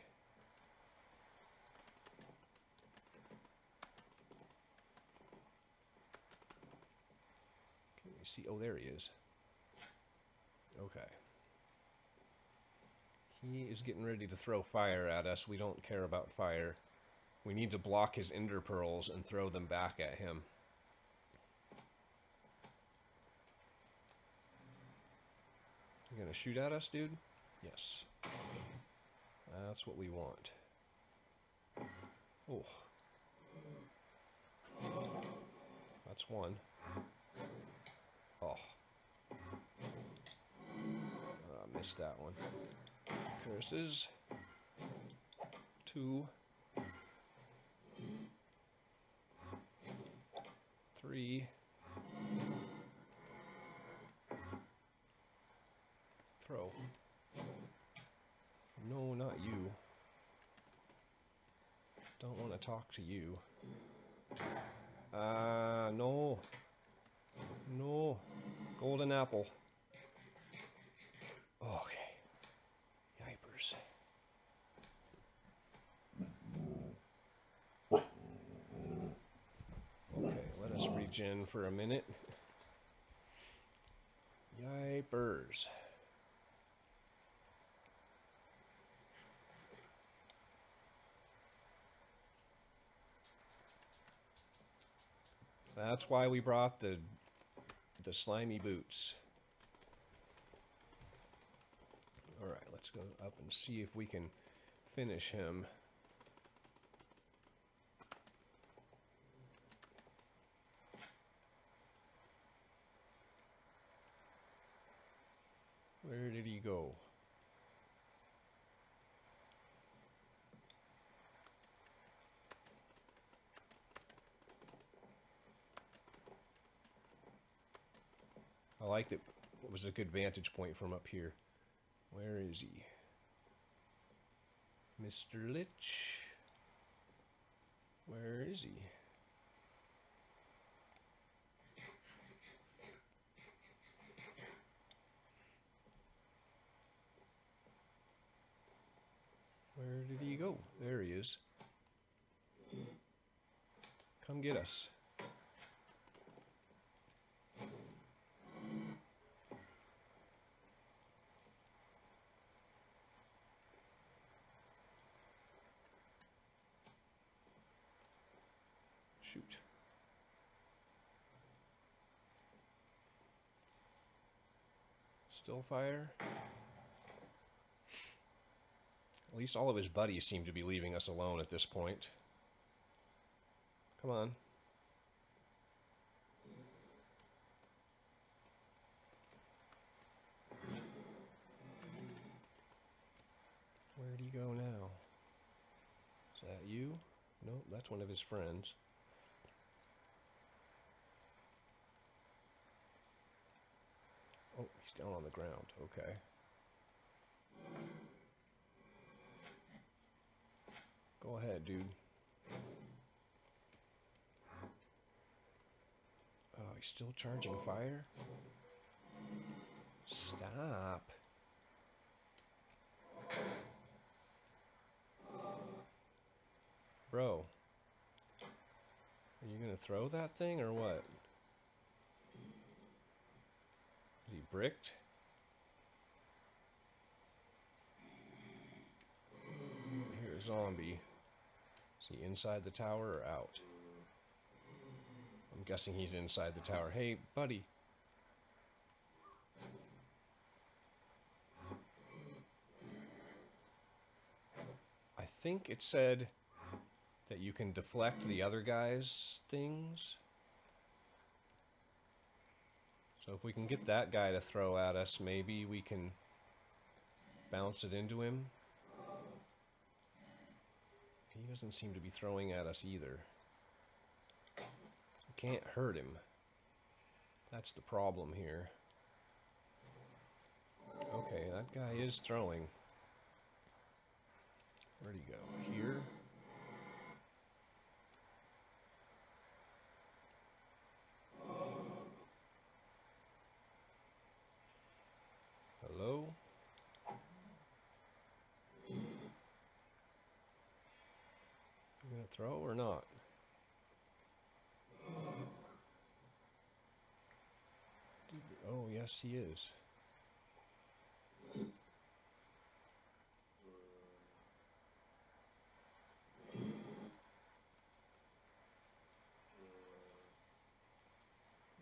Can we see? Oh, there he is. Okay. He is getting ready to throw fire at us. We don't care about fire. We need to block his ender pearls and throw them back at him. You gonna shoot at us, dude? Yes. That's what we want. Oh. That's one. Oh. Missed that one. Curses. 2. 3. Throw. No, not you. Don't want to talk to you. No. No. Golden apple. Okay. Yipers. Okay, let us regen for a minute. Yipers. That's why we brought the slimy boots. Alright, let's go up and see if we can finish him. Where did he go? I liked it. It was a good vantage point from up here. Where is he? Mr. Lich? Where is he? Where did he go? There he is. Come get us. Shoot. Still fire. At least all of his buddies seem to be leaving us alone at this point. Come on. Where'd he go now? Is that you? Nope, that's one of his friends. Oh, he's down on the ground. Okay. Go ahead, dude. Oh, he's still charging fire? Stop. Bro. Are you gonna throw that thing or what? Is he bricked? Here's a zombie. Is he inside the tower or out? I'm guessing he's inside the tower. Hey, buddy. I think it said that you can deflect the other guy's things. So if we can get that guy to throw at us, maybe we can bounce it into him. He doesn't seem to be throwing at us either. We can't hurt him. That's the problem here. Okay, that guy is throwing. Where'd he go? Here? Hello? You gonna throw or not? Oh, yes, he is.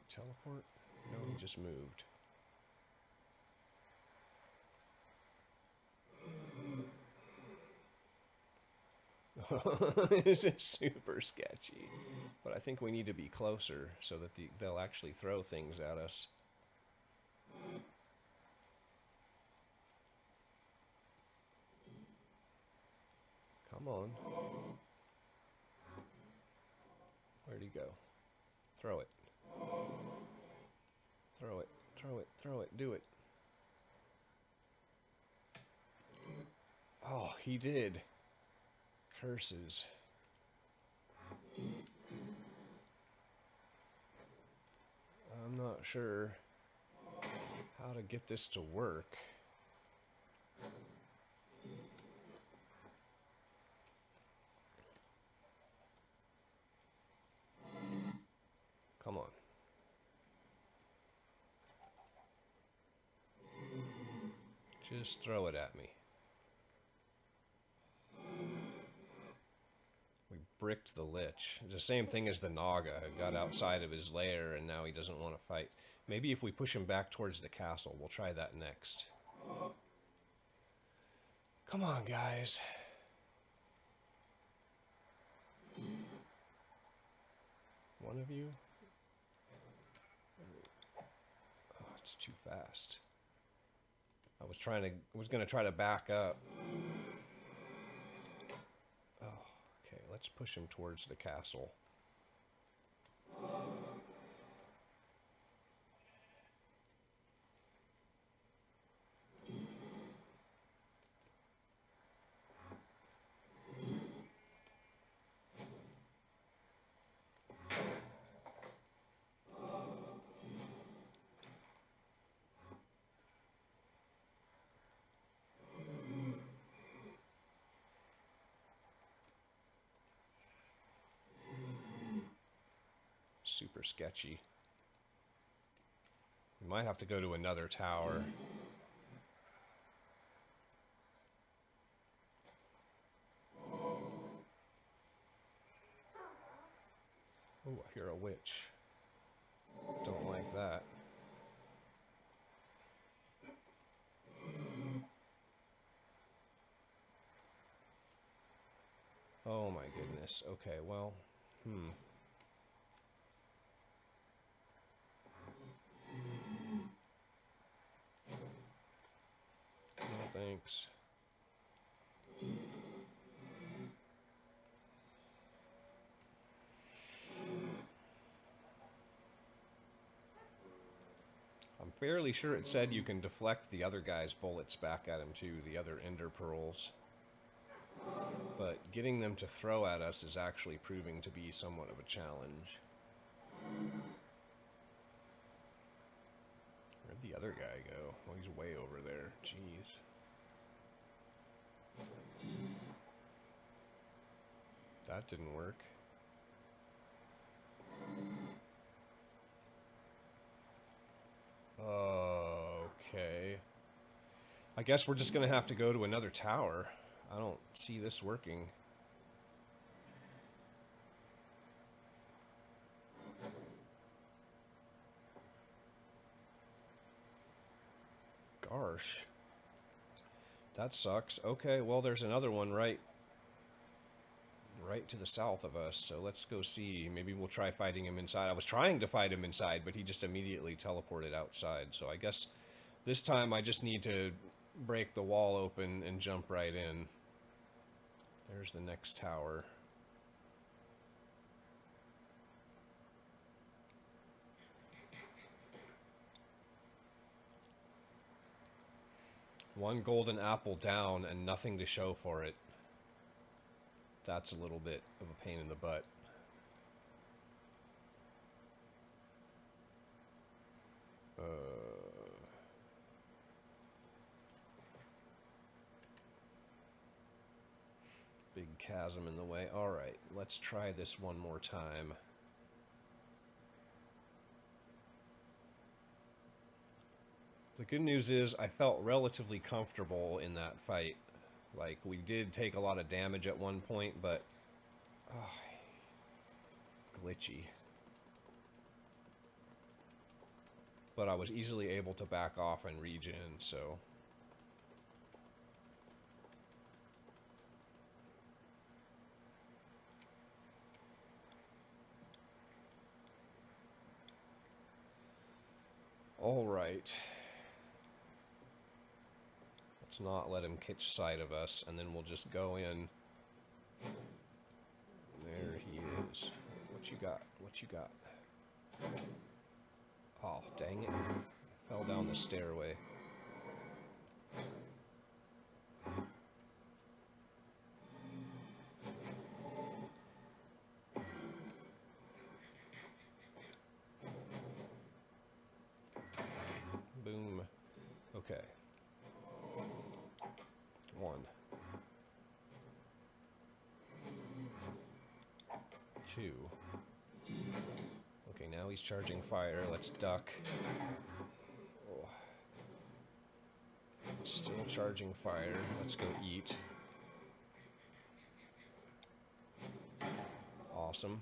Teleport? No, he just moved. This is super sketchy. But I think we need to be closer so that they'll actually throw things at us. Come on. Where'd he go? Throw it. Throw it. Throw it. Throw it. Do it. Oh, he did. Curses. I'm not sure how to get this to work. Come on. Just throw it at me. We bricked the Lich. It's the same thing as the Naga. Got outside of his lair and now he doesn't want to fight. Maybe if we push him back towards the castle, we'll try that next. Come on, guys. One of you? Oh, it's too fast. I was gonna try to back up. Oh, okay, let's push him towards the castle. Super sketchy. We might have to go to another tower. Oh, I hear a witch. Don't like that. Oh my goodness. Okay, well, No thanks. I'm fairly sure it said you can deflect the other guy's bullets back at him too, the other ender pearls. But getting them to throw at us is actually proving to be somewhat of a challenge. Where'd the other guy go? Oh, he's way over there. Jeez. That didn't work. Okay. I guess we're just gonna have to go to another tower. I don't see this working. Gosh. That sucks. Okay, well there's another one right to the south of us, so let's go see. Maybe we'll try fighting him inside. I was trying to fight him inside, but he just immediately teleported outside, so I guess this time I just need to break the wall open and jump right in. There's the next tower. One golden apple down and nothing to show for it. That's a little bit of a pain in the butt. Big chasm in the way. Alright, let's try this one more time. The good news is I felt relatively comfortable in that fight. Like, we did take a lot of damage at one point, but... Oh, glitchy. But I was easily able to back off and regen, so... Alright. Let's not let him catch sight of us, and then we'll just go in. There he is. What you got? What you got? Oh, dang it. Fell down the stairway. Boom. Okay. 1. 2. Okay, now he's charging fire. Let's duck. Oh. Still charging fire. Let's go eat. Awesome.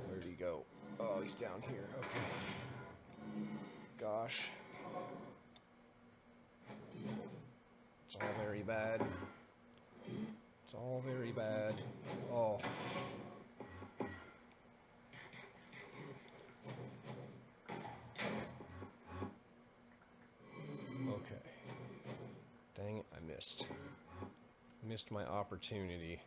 Where'd he go? Oh, he's down here. Okay. Gosh. It's all very bad. It's all very bad. Oh. Okay. Dang it, I missed. Missed my opportunity.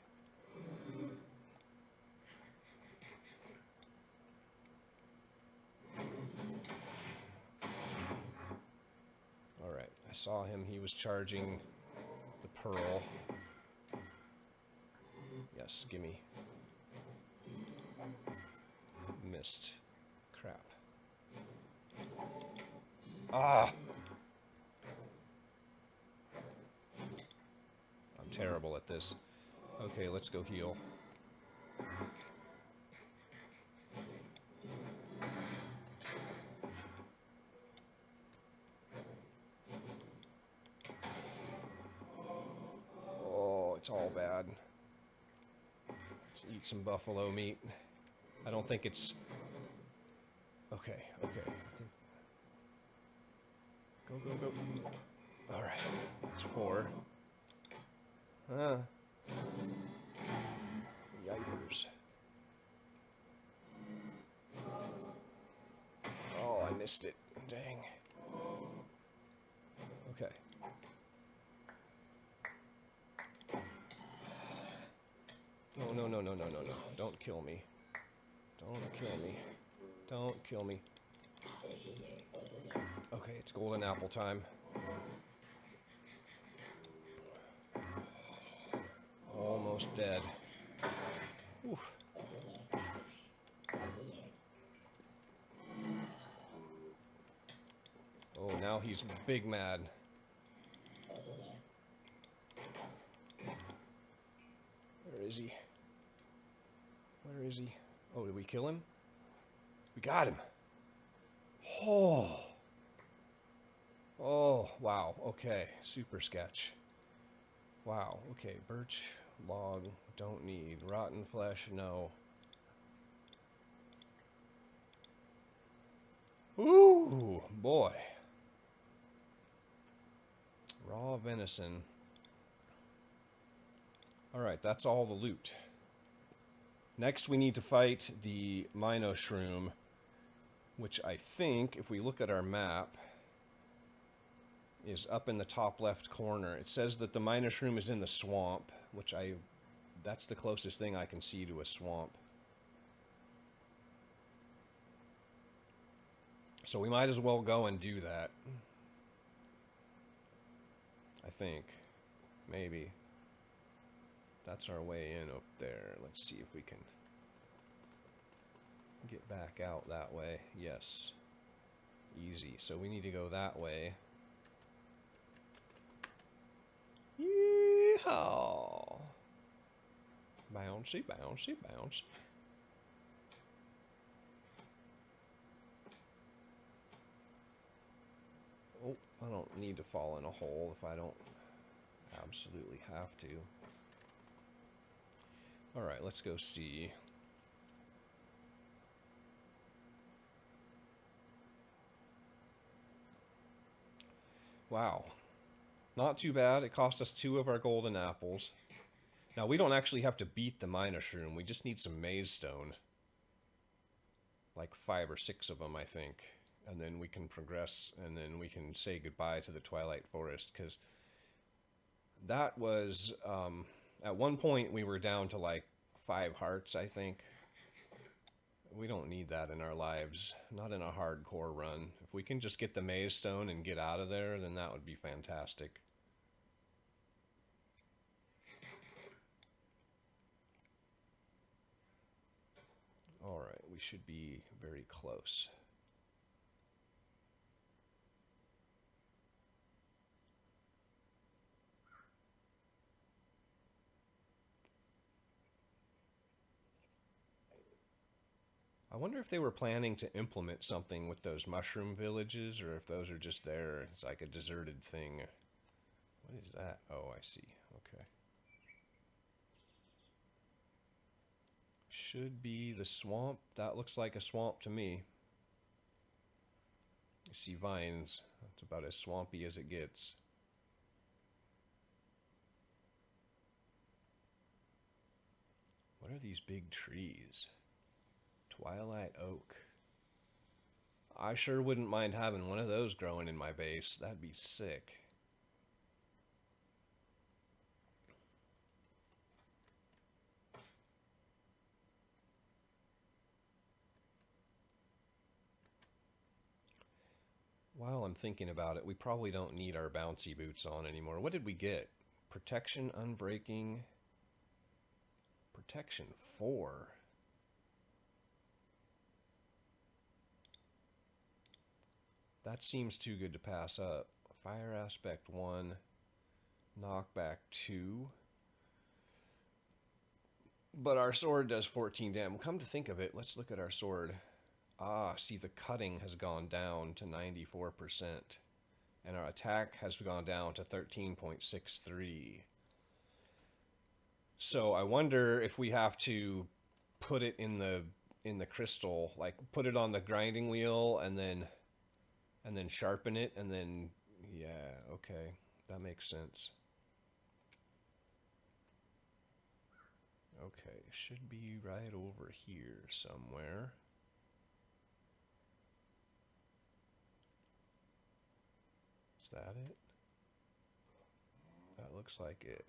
Alright, I saw him. He was charging the pearl. Yes, gimme. Missed. Crap. Ah! I'm terrible at this. Okay, let's go heal. Oh, it's all bad. Let's eat some buffalo meat. I don't think it's... Okay, okay. Go, go, go. Alright, it's 4. Huh. Yikers. Oh, I missed it. Dang. Okay. No, no, no, no, no, no, no. Don't kill me. Don't kill me. Don't kill me. Okay, it's golden apple time. Almost dead. Oof. Oh, now he's big mad. Where is he? Where is he? Oh, did we kill him? We got him. Oh. Oh, wow. Okay. Super sketch. Wow. Okay. Birch, log, don't need. Rotten flesh, no. Ooh, boy. Raw venison. Alright, that's all the loot. Next we need to fight the Mino Shroom, which I think, if we look at our map, is up in the top left corner. It says that the Mino Shroom is in the swamp, which that's the closest thing I can see to a swamp. So we might as well go and do that. I think. Maybe. That's our way in up there. Let's see if we can get back out that way. Yes. Easy. So we need to go that way. Yeehaw! Bouncy, bouncy, bouncy. Oh, I don't need to fall in a hole if I don't absolutely have to. Alright, let's go see. Wow. Not too bad. It cost us 2 of our golden apples. Now, we don't actually have to beat the Mina Shroom. We just need some Maze Stone. Like 5 or 6 of them, I think. And then we can progress, and then we can say goodbye to the Twilight Forest, because that was... at one point, we were down to like 5 hearts, I think. We don't need that in our lives. Not in a hardcore run. If we can just get the Maze Stone and get out of there, then that would be fantastic. Alright, we should be very close. I wonder if they were planning to implement something with those mushroom villages, or if those are just there. It's like a deserted thing. What is that? Oh, I see. Okay. Should be the swamp. That looks like a swamp to me. You see vines. That's about as swampy as it gets. What are these big trees? Twilight oak. I sure wouldn't mind having one of those growing in my base. That'd be sick. While I'm thinking about it, we probably don't need our bouncy boots on anymore. What did we get? Protection, unbreaking. Protection 4. That seems too good to pass up. Fire aspect 1, knockback 2. But our sword does 14 damage. Come to think of it, let's look at our sword. Ah, see, the cutting has gone down to 94%. And our attack has gone down to 13.63. So I wonder if we have to put it in the crystal, like put it on the grinding wheel and then sharpen it, and then, yeah, okay, that makes sense. Okay, should be right over here somewhere. Is that it? That looks like it.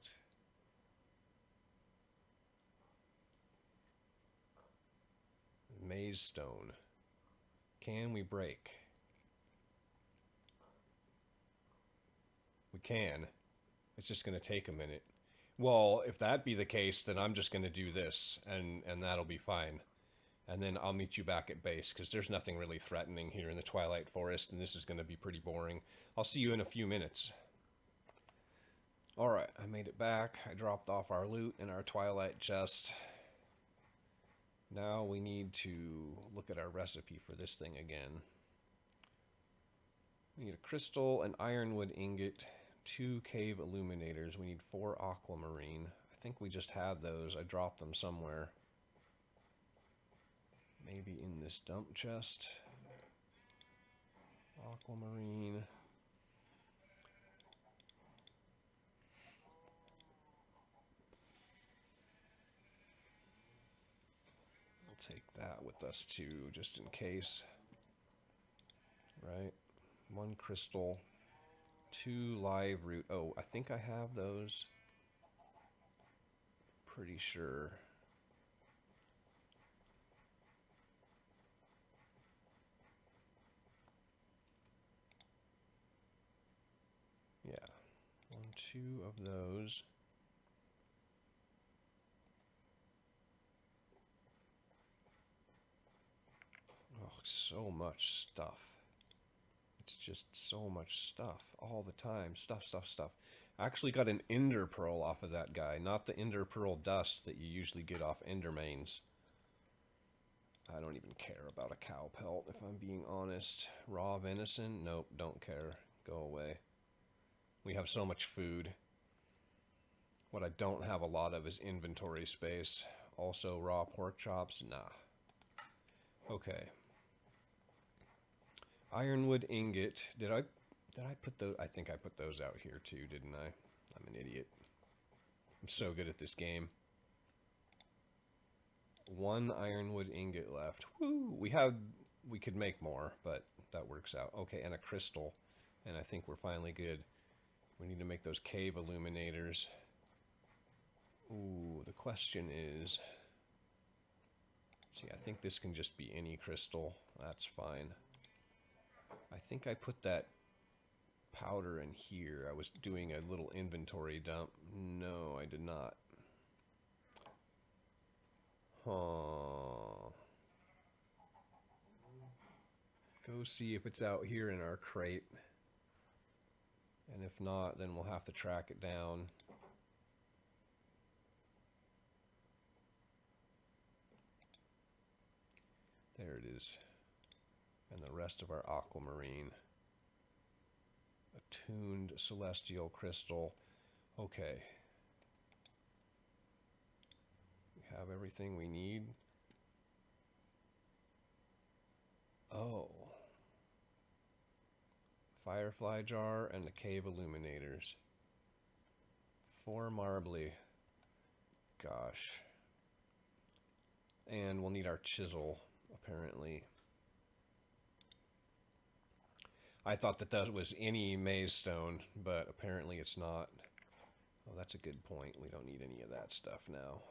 Maze Stone. Can we break? We can. It's just going to take a minute. Well, if that be the case, then I'm just going to do this, and that'll be fine. And then I'll meet you back at base, because there's nothing really threatening here in the Twilight Forest, and this is going to be pretty boring. I'll see you in a few minutes. Alright, I made it back. I dropped off our loot in our Twilight chest. Now we need to look at our recipe for this thing again. We need a crystal, an ironwood ingot, 2 cave illuminators. We need 4 aquamarine. I think we just had those. I dropped them somewhere. Maybe in this dump chest. Aquamarine. We'll take that with us too, just in case. Right? 1 crystal. 2 live root. Oh, I think I have those. Pretty sure. Yeah. 1, 2 of those. Oh, so much stuff. It's just so much stuff all the time. Stuff, stuff, stuff. I actually got an ender pearl off of that guy, not the ender pearl dust that you usually get off endermains. I don't even care about a cow pelt, if I'm being honest. Raw venison? Nope, don't care. Go away. We have so much food. What I don't have a lot of is inventory space. Also, raw pork chops? Nah. Okay. Ironwood ingot. Did I Did I put those? I think I put those out here too, didn't I? I'm an idiot. I'm so good at this game. 1 ironwood ingot left. Woo! We could make more, but that works out. Okay, and a crystal. And I think we're finally good. We need to make those cave illuminators. Ooh, the question is... See, I think this can just be any crystal. That's fine. I think I put that powder in here. I was doing a little inventory dump. No, I did not. Huh. Go see if it's out here in our crate. And if not, then we'll have to track it down. There it is. And the rest of our aquamarine. Attuned celestial crystal. Okay. We have everything we need. Oh. Firefly jar and the cave illuminators. 4 marbly. Gosh. And we'll need our chisel, apparently. I thought that that was any maze stone, but apparently it's not. Oh, that's a good point. We don't need any of that stuff now.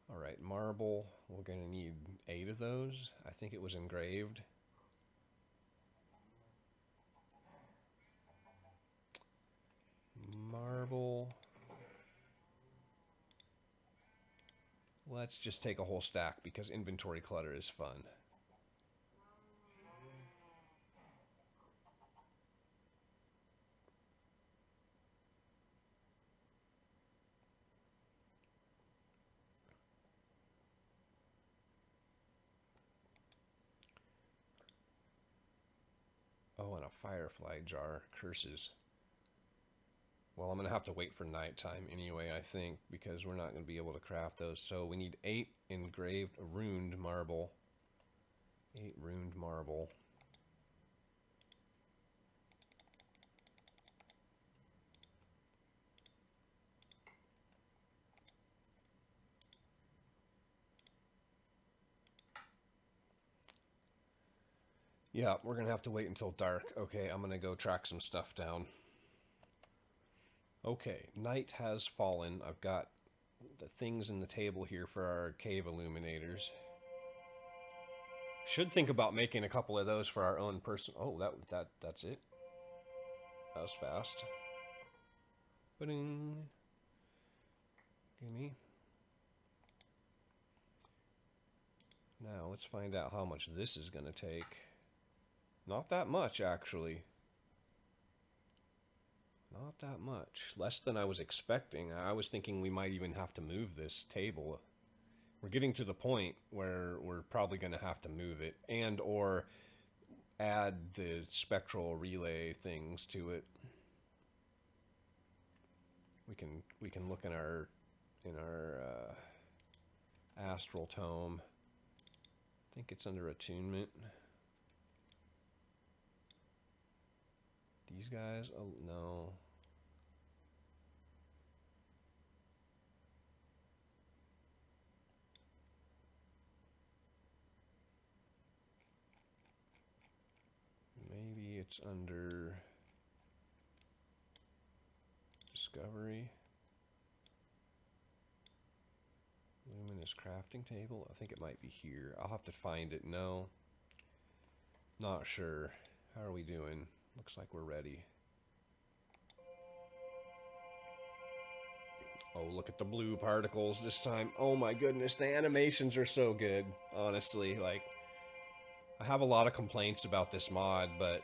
Alright, marble. We're going to need 8 of those. I think it was engraved. Marble. Let's just take a whole stack because inventory clutter is fun. Oh, and a firefly jar. Curses. Well, I'm going to have to wait for nighttime anyway, I think, because we're not going to be able to craft those. So we need 8 engraved, runed marble. 8 runed marble. Yeah, we're going to have to wait until dark. Okay, I'm going to go track some stuff down. Okay, night has fallen. I've got the things in the table here for our cave illuminators. Should think about making a couple of those for our own person. Oh, that's it. That was fast. Ba-ding. Gimme. Now let's find out how much this is going to take. Not that much, actually. Not that much. Less than I was expecting. I was thinking we might even have to move this table. We're getting to the point where we're probably going to have to move it and or add the spectral relay things to it. We can look in our astral tome. I think it's under attunement. These guys? Oh, no. Maybe it's under discovery. Luminous crafting table. I think it might be here. I'll have to find it. No. Not sure. How are we doing? Looks like we're ready. Oh, look at the blue particles this time. Oh my goodness, the animations are so good, honestly. Like, I have a lot of complaints about this mod, but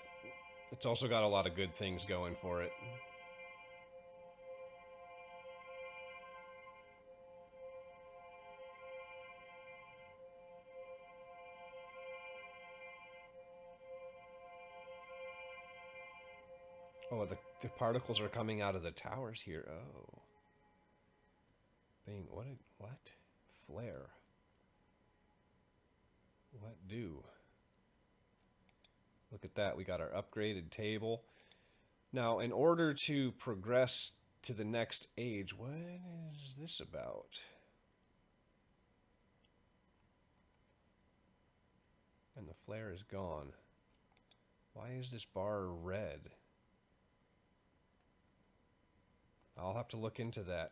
it's also got a lot of good things going for it. Oh, the particles are coming out of the towers here. Oh. Bing, what? Flare. What do? Look at that. We got our upgraded table. Now, in order to progress to the next age, what is this about? And the flare is gone. Why is this bar red? I'll have to look into that.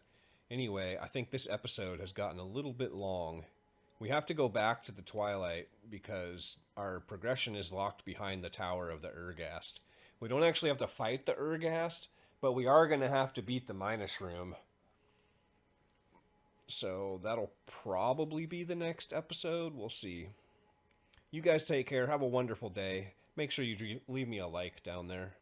Anyway, I think this episode has gotten a little bit long. We have to go back to the Twilight because our progression is locked behind the Tower of the Urgast. We don't actually have to fight the Urgast, but we are going to have to beat the Minus Room. So that'll probably be the next episode. We'll see. You guys take care. Have a wonderful day. Make sure you leave me a like down there.